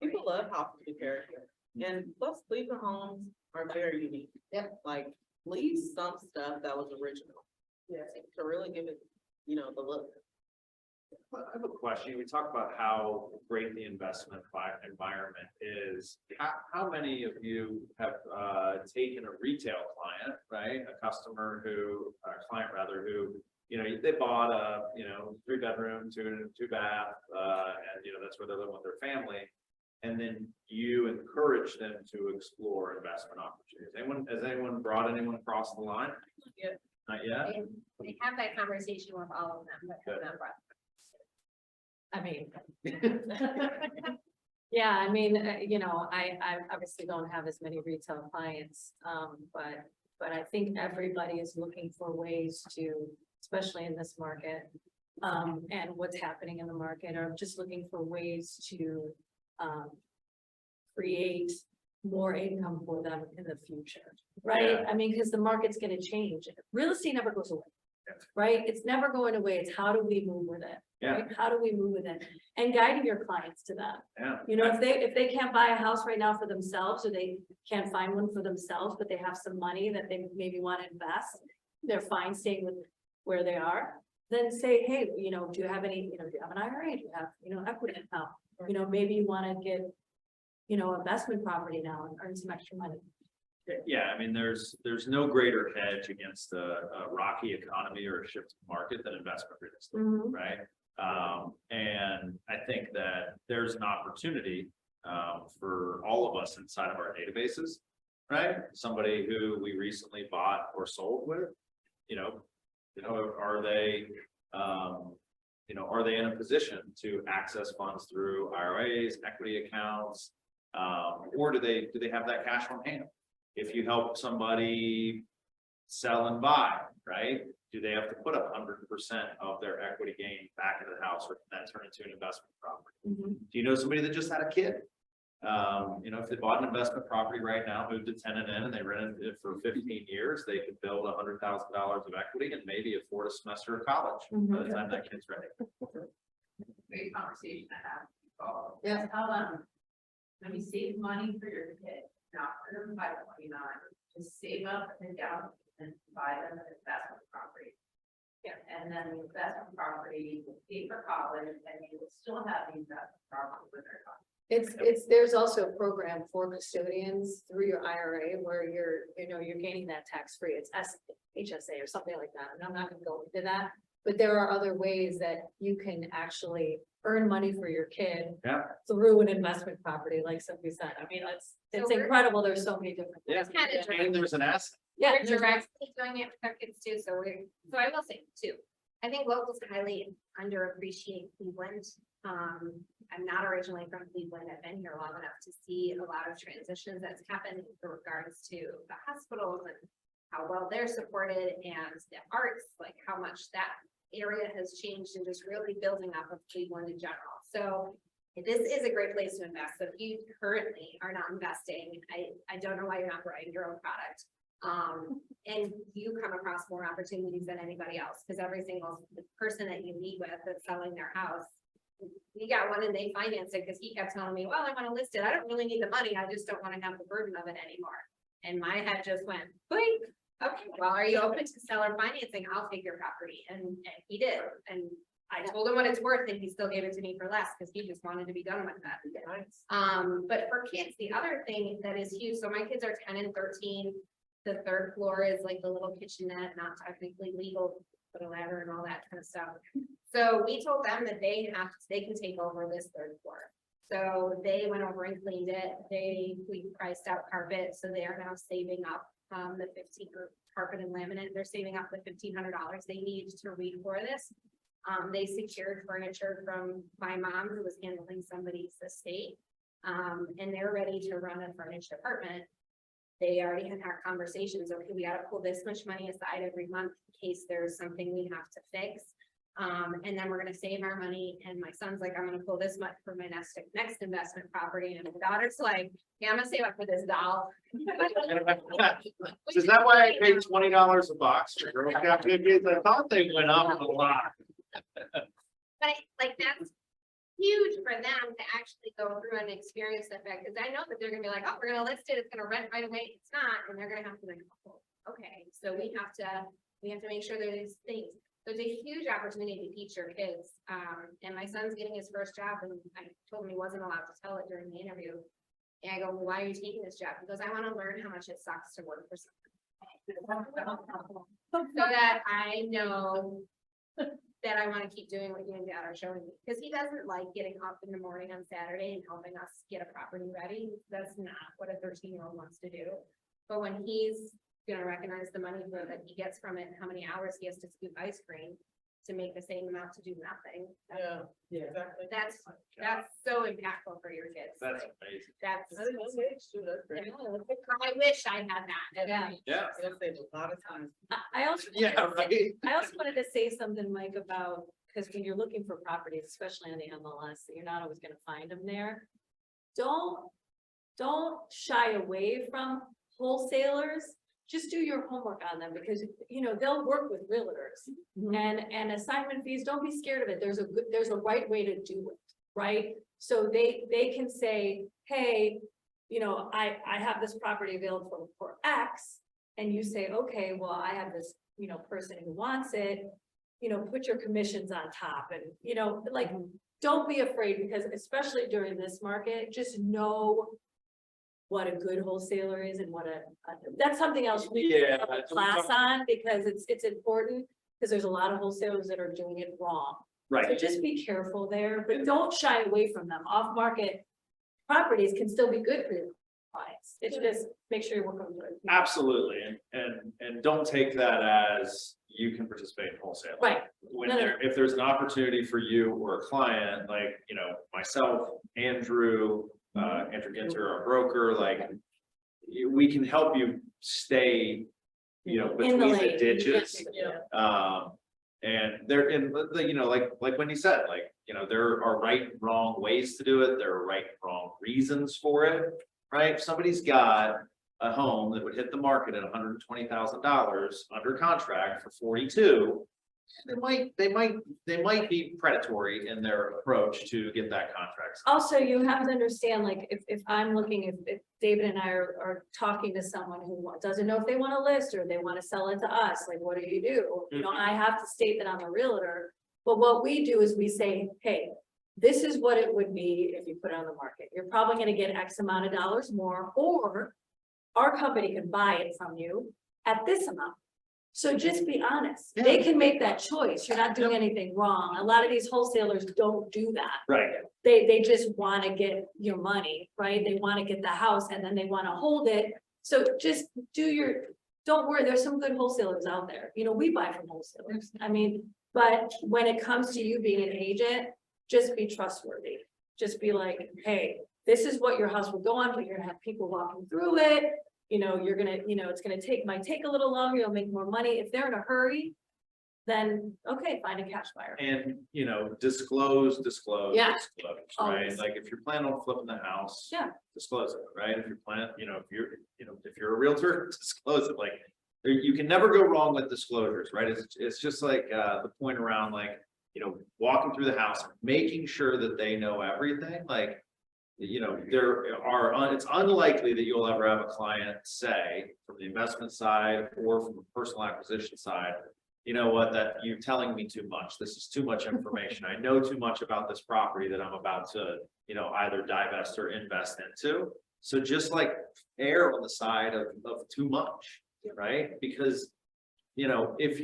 People love houses with character. And plus Cleveland homes are very unique. Yep. Like, leave some stuff that was original. Yeah. To really give it, the look. I have a question. We talked about how great the investment environment is. How many of you have taken a retail client, right? A customer client rather, who, they bought a, 3-bedroom, 2 bath, and that's where they live with their family. And then you encourage them to explore investment opportunities. Has anyone brought anyone across the line? yet. Not yet? They have that conversation with all of them, but have not brought I mean. Yeah, I mean, I obviously don't have as many retail clients, but I think everybody is looking for ways to, especially in this market, and what's happening in the market, are just looking for ways to create more income for them in the future, right? Yeah. I mean, because the market's gonna change. Real estate never goes away. Yeah. Right? It's never going away. It's how do we move with it? Yeah. Right? How do we move with it? And guiding your clients to that. Yeah. You know, if they can't buy a house right now for themselves, or they can't find one for themselves, but they have some money that they maybe want to invest, they're fine staying with where they are, then say, hey, you know, do you have any, you know, do you have an IRA? Do you have, you know, equity account? You know, maybe you want to get, you know, investment property now and earn some extra money. Yeah, I mean, there's no greater hedge against a rocky economy or a shift market than investment real estate, right? And I think that there's an opportunity for all of us inside of our databases, right? Somebody who we recently bought or sold with, you know, are they, are they in a position to access funds through IRAs, equity accounts? Or do they have that cash on hand? If you help somebody sell and buy, right? Do they have to put 100% of their equity gain back into the house, or can that turn into an investment property? Do you know somebody that just had a kid? If they bought an investment property right now, moved a tenant in and they rented it for 15 years, they could build $100,000 of equity and maybe afford a semester of college by the time that kid's ready. Great conversation to have. Yeah. Tell them, when you save money for your kid, not for them by 29, just save up and down and buy them an investment property. Yeah, and then the investment property will pay for college, and you will still have the investment property with their college. There's also a program for custodians through your IRA where you're gaining that tax free. It's HSA or something like that. And I'm not gonna go into that, but there are other ways that you can actually earn money for your kid. Yeah. Through an investment property, like Sophie said. I mean, it's we're- incredible. There's so many different. Yeah. It's kind of And there's an asset. Yeah. We're directly doing it with our kids too, so I will say too, I think locals highly underappreciate Cleveland. I'm not originally from Cleveland, I've been here long enough to see a lot of transitions that's happened in regards to the hospitals and how well they're supported, and the arts, like how much that area has changed, and just really building up of Cleveland in general. So this is a great place to invest. So if you currently are not investing, I don't know why you're not writing your own product. And you come across more opportunities than anybody else, because every single person that you meet with that's selling their house, we got one and they financed it because he kept telling me, well, I want to list it. I don't really need the money. I just don't want to have the burden of it anymore. And my head just went, wait, okay, well, are you open to seller financing? I'll take your property. And he did. And I told him what it's worth, and he still gave it to me for less because he just wanted to be done with that. But for kids, the other thing that is huge, so my kids are 10 and 13. The third floor is like the little kitchenette, not technically legal, but a ladder and all that kind of stuff. So we told them that they can take over this third floor. So they went over and cleaned it. We priced out carpet, so they are now saving up the carpet and laminate. They're saving up the $1,500 they need to re-floor this. They secured furniture from my mom, who was handling somebody's estate. And they're ready to run a furnished apartment. They already had our conversations. Okay, we gotta pull this much money aside every month in case there's something we have to fix. And then we're gonna save our money. And my son's like, I'm gonna pull this much for my next investment property. And my daughter's like, yeah, I'm gonna save up for this doll. Is that why I paid $20 a box for Girl Scout cookies? I thought they went up a lot. But like that's huge for them to actually go through and experience that fact, because I know that they're gonna be like, oh, we're gonna list it, it's gonna rent right away. It's not, and they're gonna have to like, oh, okay, so we have to make sure there's things. There's a huge opportunity to teach your kids. And my son's getting his first job, and I told him he wasn't allowed to tell it during the interview. And I go, well, why are you taking this job? He goes, I want to learn how much it sucks to work for someone. So that I know that I want to keep doing what you and dad are showing me, because he doesn't like getting up in the morning on Saturday and helping us get a property ready. That's not what a 13-year-old wants to do. But when he's gonna recognize the money that he gets from it, and how many hours he has to scoop ice cream to make the same amount to do nothing. Yeah, exactly. That's so impactful for your kids. That's amazing. That's, I think that's great. I wish I had that. Yeah. Yeah. It'll save a lot of time. I also. Yeah, right. I also wanted to say something, Mike, about, because when you're looking for properties, especially on the MLS, you're not always gonna find them there. Don't don't shy away from wholesalers. Just do your homework on them because, you know, they'll work with realtors. And assignment fees, don't be scared of it. There's a right way to do it, right? So they can say, hey, you know, I have this property available for X. And you say, okay, well, I have this, you know, person who wants it, you know, put your commissions on top and, you know, like, don't be afraid because especially during this market, just know what a good wholesaler is and what that's something else we Yeah, have a class on because it's important because there's a lot of wholesalers that are doing it wrong. So right, just be careful there, but don't shy away from them. Off market properties can still be good for your clients. It's just make sure you're working with it. absolutely, and don't take that as you can participate in wholesale. Right. When No, no. if there's an opportunity for you or a client, like, you know, myself, Andrew, Andrew Ginter, our broker, like, we can help you stay, you know, In the between the lane. ditches. Yeah. And they're in, you know, like Wendy said, like, you know, there are right and wrong ways to do it. There are right and wrong reasons for it, right? If somebody's got a home that would hit the market at $120,000 under contract for 42, they might be predatory in their approach to get that contract. Also, you have to understand, like, if I'm looking, if David and I are talking to someone who doesn't know if they want to list or they want to sell it to us, like, what do? You know, I have to state that I'm a realtor, but what we do is we say, hey, this is what it would be if you put it on the market. You're probably going to get X amount of dollars more, or our company can buy it from you at this amount. So just be honest. They can make that choice. You're not doing anything wrong. A lot of these wholesalers don't do that. Right. They just want to get your money, right? They want to get the house and then they want to hold it. So just don't worry, there's some good wholesalers out there. You know, we buy from wholesalers. I mean, but when it comes to you being an agent, just be trustworthy. Just be like, hey, this is what your house will go on, but you're gonna have people walking through it. You know, you're gonna, you know, it's gonna might take a little longer, you'll make more money. If they're in a hurry, then, okay, find a cash buyer. And, you know, disclose, Yeah. right? Always. Like, if you're planning on flipping the house. Yeah. Disclose it, right? If you're a realtor, disclose it, like, you can never go wrong with disclosures, right? It's just like, the point around, like, you know, walking through the house, making sure that they know everything, like, you know, it's unlikely that you'll ever have a client say from the investment side or from the personal acquisition side, you know what, that you're telling me too much. This is too much information. I know too much about this property that I'm about to, you know, either divest or invest into. So just like err on the side of too much, right? Because, you know, if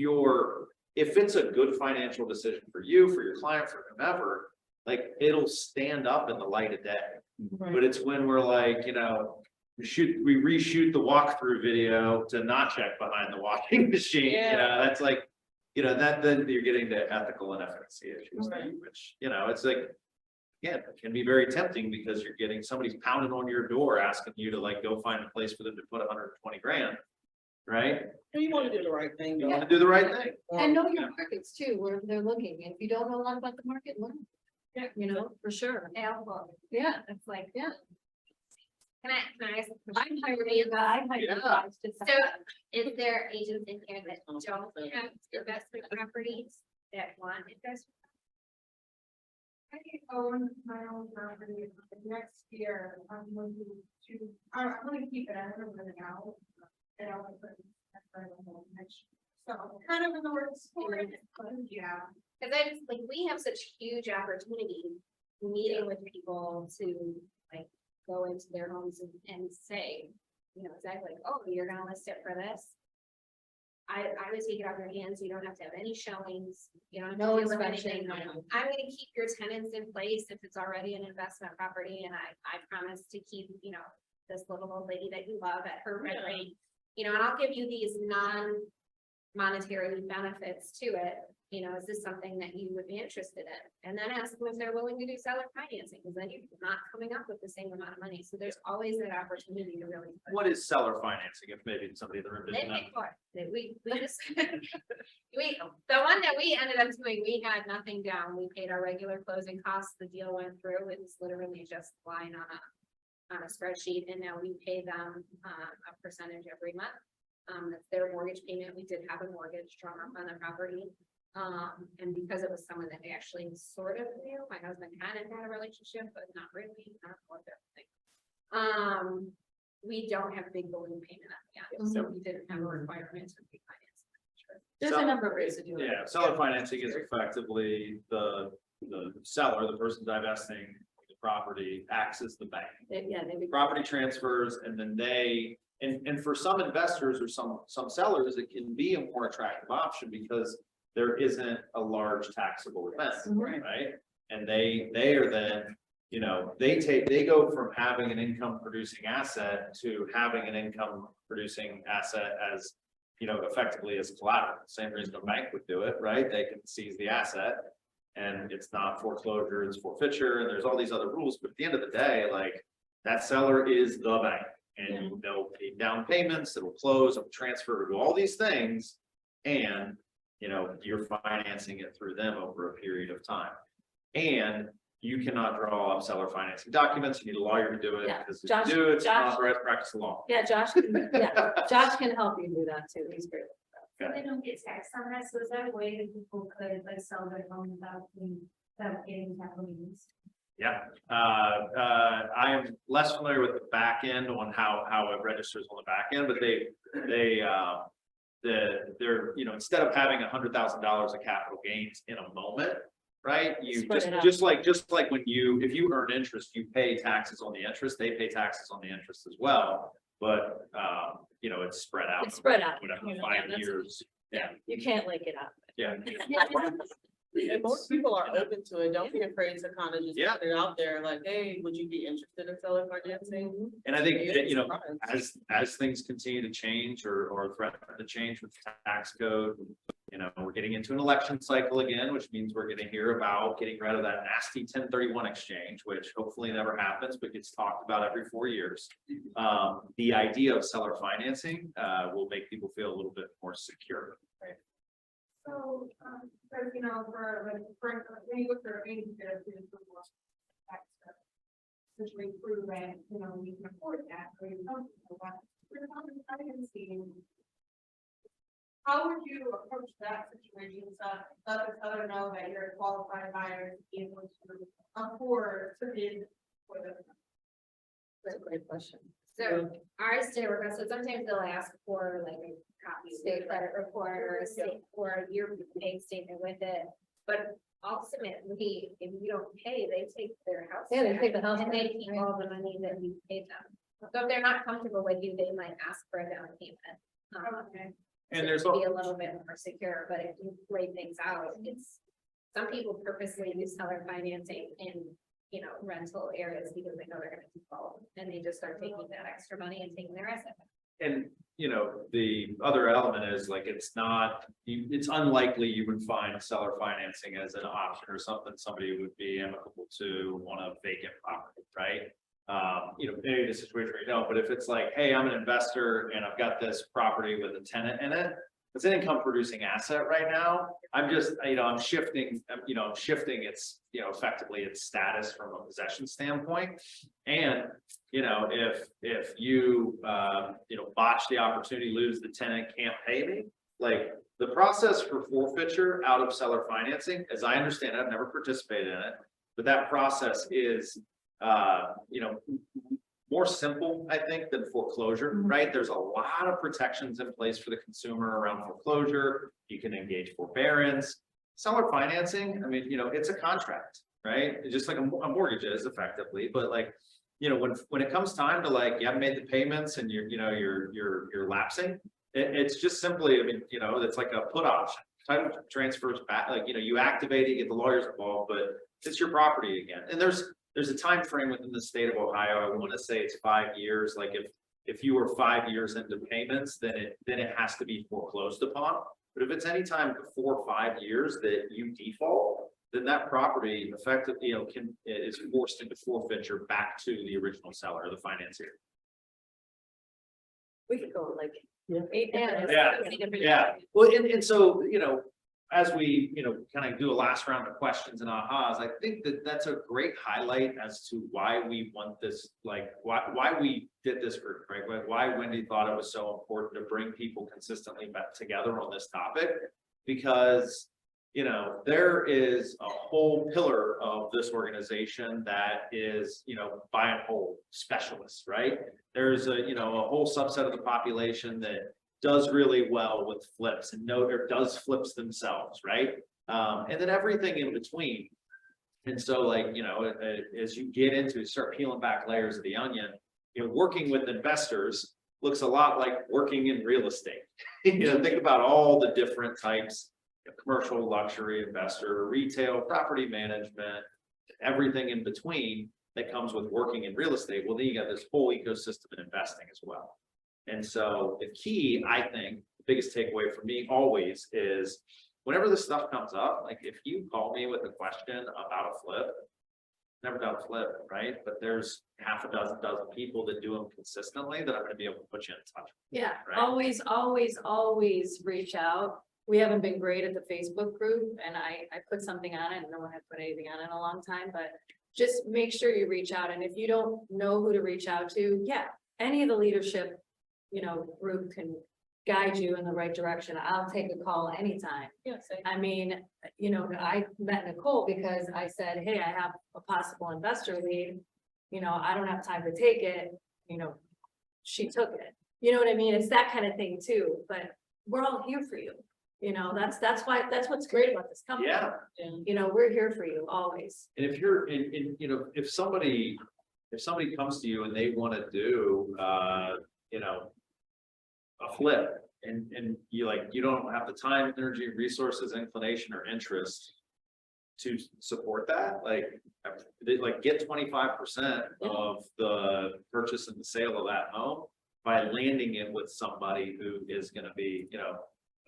it's a good financial decision for you, for your client, for whomever, like, it'll stand up in the light of day. But it's when we're like, you know, we reshoot the walkthrough video to not check behind the washing machine, you know, that's like, you know, then you're getting to ethical and efficacy issues, Right. which, you know, it's like, yeah, it can be very tempting because you're getting, somebody's pounding on your door asking you to, like, go find a place for them to put 120 grand, right? And you want to do the right thing. You want to do the right thing. And know your markets too, where they're looking. If you don't know a lot about the market, learn. Yeah. You know, for sure. Yeah, well, Yeah. it's like, Yeah. can I ask a I'm question? hiring you guys. Yeah. So is there agents in here that don't have investment properties that want investment? I own my own property. Next year, I'm going I'm gonna keep it, I'm gonna rent it out. And I'll put it next year. So kind of in the works for it, but yeah. Cause I just, like, we have such huge opportunity meeting with people to, like, go into their homes and say, you know, exactly, like, oh, you're gonna list it for this. I would take it off your hands. You don't have to have any showings. You don't have to No deal with inspection, anything. no. I'm gonna keep your tenants in place if it's already an investment property, and I promise to keep, you know, this little old lady that you love at her rent rate. You know, and I'll give you these non-monetary benefits to it. You know, is this something that you would be interested in? And then ask them if they're willing to do seller financing, because then you're not coming up with the same amount of money. So there's always that opportunity to really. What is seller financing, if maybe somebody in the room They doesn't know? pay for it. We just, the one that we ended up doing, we had nothing down. We paid our regular closing costs. The deal went through. It was literally just flying on on a spreadsheet, and now we pay them a percentage every month. That's their mortgage payment. We did have a mortgage drawn up on the property. And because it was someone that actually sort of knew, my husband kind of had a relationship, but not really, not what they're thinking. We don't have a big balloon payment at the end, so we didn't have a requirement to refinance. There's a number of ways to do it. Yeah, seller financing is effectively the seller, the person divesting the property acts as the bank. Yeah, they. Property transfers and then and for some investors or some sellers, it can be a more attractive option because there isn't a large taxable event, Mhm. right? And they are then, they go from having an income producing asset to having an income producing asset as, effectively as collateral. Same reason a bank would do it, right? They can seize the asset and it's not foreclosure, it's forfeiture, and there's all these other rules. But at the end of the day, like that seller is the bank and they'll pay down payments, it'll close, it'll transfer, it'll do all these things. And, you're financing it through them over a period of time. And you cannot draw up seller financing documents. You need a lawyer to do it Yeah. because if Josh- you do, it's Josh- authorized practice of law. Yeah, Josh can help you do that too. He's great. So they don't get taxed on that, so is that a way that people could like sell their home without getting capital gains? Yeah, I am less familiar with the back end on how it registers on the back end, but they're, instead of having $100,000 of capital gains in a moment, right? You Spread it out. just like when if you earn interest, you pay taxes on the interest, they pay taxes on the interest as well. But, it's spread out. It's spread out. Whatever, Yeah, 5 that's- years. Yeah, You can't link it up. yeah. And most people are open to it. Don't be afraid to kind of just Yeah. put it out there like, hey, would you be interested in seller financing? And I think You'd that, be surprised. as things continue to change or threaten to change with the tax code, we're getting into an election cycle again, which means we're gonna hear about getting rid of that nasty 1031 exchange, which hopefully never happens, but gets talked about every 4 years. The idea of seller financing will make people feel a little bit more secure. So, because, when you look for any essentially prove that, you can afford that, or you don't, how would you approach that situation, so let the seller know that you're a qualified buyer to be able to afford to bid for the. That's a great question. So ours did request, so sometimes they'll ask for like a copy of state credit report or a state or your bank statement with it. But ultimately, if you don't pay, they take their house. Yeah, they back, take the house and they back, keep right. all the money that you paid them. So if they're not comfortable with you, they might ask for a down payment. Okay. And to there's be a little bit more secure, but if you lay things out, some people purposely use seller financing in, rental areas because they know they're gonna default. And they just start taking that extra money and taking their asset back. And, the other element is like, it's unlikely you would find seller financing as an option or something somebody would be amicable to on a vacant property, right? Maybe the situation where you don't, but if it's like, hey, I'm an investor and I've got this property with a tenant in it, it's an income producing asset right now. I'm just, I'm shifting its, effectively its status from a possession standpoint. And, if you, botch the opportunity, lose the tenant, can't pay me, like the process for forfeiture out of seller financing, as I understand it, I've never participated in it, but that process is, more simple, I think, than foreclosure, right? There's a lot of protections in place for the consumer around foreclosure. You can engage forbearance. Seller financing, I mean, it's a contract, right? It's just like a mortgage is effectively, but like, when it comes time to like, you haven't made the payments and you're lapsing, it's just simply, I mean, it's like a put option. Title transfers back, like, you activate it, you get the lawyers involved, but it's your property again. And there's a time frame within the state of Ohio. I want to say it's 5 years. Like if you were 5 years into payments, then it has to be foreclosed upon. But if it's any time before 5 years that you default, then that property effectively, is forced into forfeiture back to the original seller, the financier. We could go like. Yeah. 8 minutes. Yeah. Yeah, well, and so, as we, kind of do a last round of questions and ahas, I think that that's a great highlight as to why we want this, like, why we did this group, right? Why Wendy thought it was so important to bring people consistently back together on this topic. Because, there is a whole pillar of this organization that is, buy and hold specialists, right? There's a whole subset of the population that does really well with flips and or does flips themselves, right? And then everything in between. And so, like, as you get into start peeling back layers of the onion, working with investors looks a lot like working in real estate. Think about all the different types: commercial, luxury, investor, retail, property management, everything in between that comes with working in real estate. Well, then you got this whole ecosystem in investing as well. And so the key, I think, the biggest takeaway for me always is whenever this stuff comes up, like if you call me with a question about a flip, never done a flip, right? But there's half a dozen people that do them consistently that I'm going to be able to put you in touch with. Yeah, Right. always reach out. We haven't been great at the Facebook group, and I put something on it, and no one had put anything on it in a long time, but just make sure you reach out. And if you don't know who to reach out to, yeah, any of the leadership, group can guide you in the right direction. I'll take a call anytime. Yeah, same. I mean, I met Nicole because I said, hey, I have a possible investor lead. I don't have time to take it. She took it. You know what I mean? It's that kind of thing too, but we're all here for you. That's what's great about this company. Yeah. We're here for you always. And if you're if somebody comes to you and they want to do, a flip and you don't have the time, energy, resources, inclination, or interest to support that, get 25% of the purchase and the sale of that home by landing it with somebody who is going to be,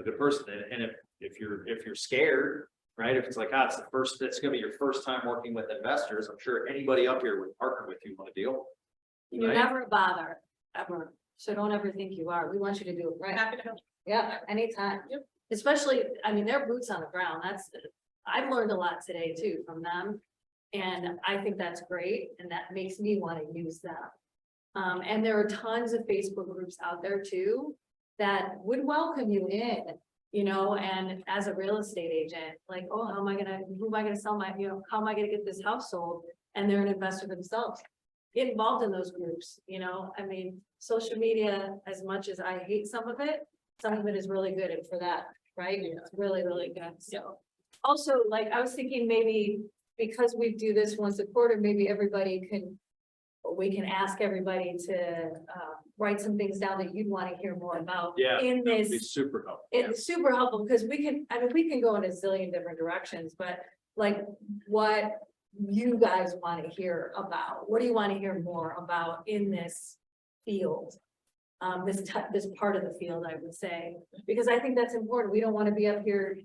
a good person. And if you're scared, right? If it's like, it's going to be your first time working with investors, I'm sure anybody up here would partner with you on a deal. You're Right. never a bother, ever. So don't ever think you are. We want you to do it right. Happy to help. Yeah, anytime. Yep. Especially, they're boots on the ground. I've learned a lot today too from them. And I think that's great. And that makes me want to use them. And there are tons of Facebook groups out there too that would welcome you in, and as a real estate agent, like, oh, who am I gonna sell how am I gonna get this house sold? And they're an investor themselves. Get involved in those groups, social media, as much as I hate some of it is really good for that, right? It's really, really good. So also, I was thinking maybe because we do this once a quarter, maybe we can ask everybody to write some things down that you'd want to hear more about. Yeah, In that'd be this, super helpful. it's super helpful because we can go in a zillion different directions, but what you guys want to hear about? What do you want to hear more about in this field? This part of the field, I would say, because I think that's important. We don't want to be up here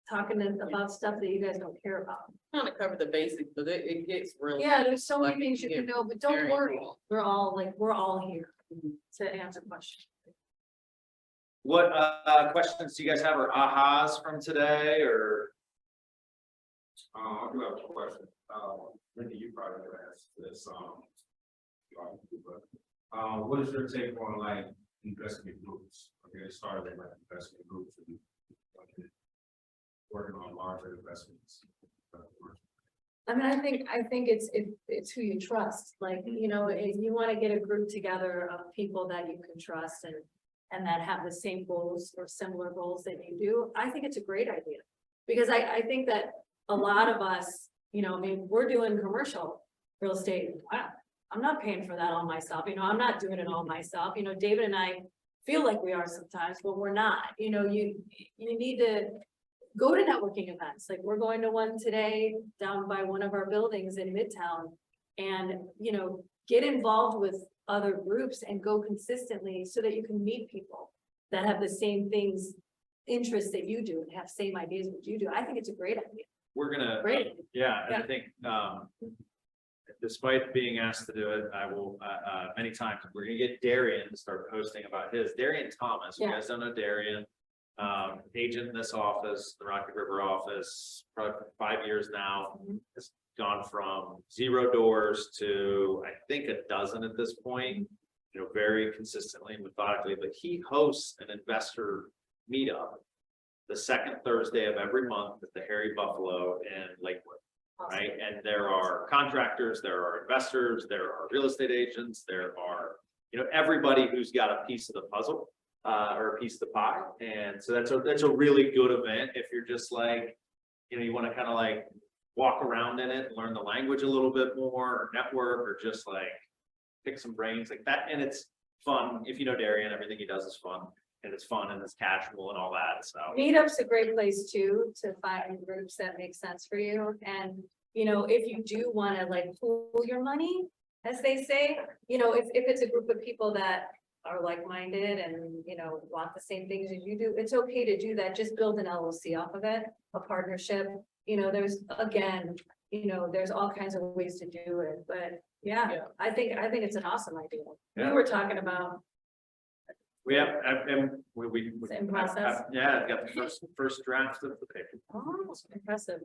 talking about stuff that you guys don't care about. Kind of cover the basics, but it gets really. Yeah, there's so many Like, things you can know, but don't very worry. cool. We're all here to answer questions. What questions do you guys have, or ahas from today, or? I do have a question. Wendy, you probably could ask this, what is your take on investment groups? Okay, it started with investment groups and working on larger investments. I think it's who you trust, if you want to get a group together of people that you can trust and that have the same goals or similar goals that you do, I think it's a great idea. Because I think that a lot of us, we're doing commercial real estate. I'm not paying for that all myself, I'm not doing it all myself, David and I feel like we are sometimes, but we're not, you need to go to networking events. Like we're going to one today down by one of our buildings in Midtown and, get involved with other groups and go consistently so that you can meet people that have the same interests that you do and have same ideas that you do. I think it's a great idea. We're gonna, Great. yeah, and I Yeah. think, despite being asked to do it, I will, many times, we're gonna get Darian to start posting about his. Darian Thomas, you Yeah. guys don't know Darian. agent in this office, the Rocky River office, probably for 5 years now. Has gone from 0 doors to, I think, a dozen at this point, you know, very consistently and methodically, but he hosts an investor meetup the second Thursday of every month at the Hairy Buffalo in Lakewood. Right, and there are contractors, there are investors, there are real estate agents, there are, you know, everybody who's got a piece of the puzzle. Or a piece of the pie, and so that's a really good event if you're just like, you know, you want to kind of like walk around in it and learn the language a little bit more, or network, or just like pick some brains like that, and it's fun. If you know Darian, everything he does is fun, and it's fun, and it's casual and all that, so. Meetup's a great place too, to find groups that make sense for you, and, you know, if you do wanna like pool your money, as they say, you know, if it's a group of people that are like-minded and, you know, want the same things as you do, it's okay to do that, just build an LLC off of it, a partnership, you know, there's, again, you know, there's all kinds of ways to do it, but yeah, Yeah. I think it's an awesome idea. We Yeah. were talking about, We have, and we. Same process? Yeah, I've got the first draft of the paper. oh, impressive.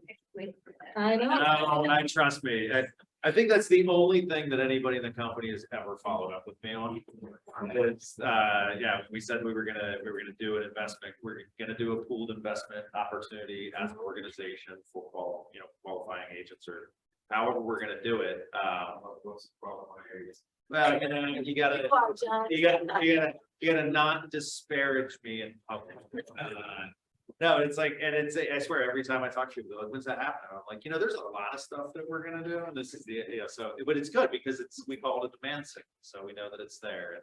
I know. No, I trust me. I think that's the only thing that anybody in the company has ever followed up with me on. It's, yeah, we said we were gonna do an investment. We're gonna do a pooled investment opportunity as an organization for qualifying agents, or however we're gonna do it. Well, you know, you gotta. Wow, John. You gotta not disparage me in public. No, it's like, and it's, I swear, every time I talk to people, like, when's that happen? I'm like, you know, there's a lot of stuff that we're gonna do, and this is the, you know, so, but it's good because we call it a demand signal, so we know that it's there.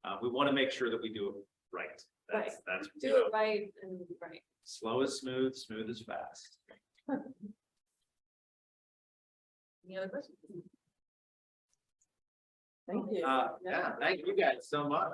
And we wanna make sure that we do it right. That's, you Do know, it right and right. slow is smooth, smooth is fast. Any other questions? Thank you. Yeah, thank you guys so much.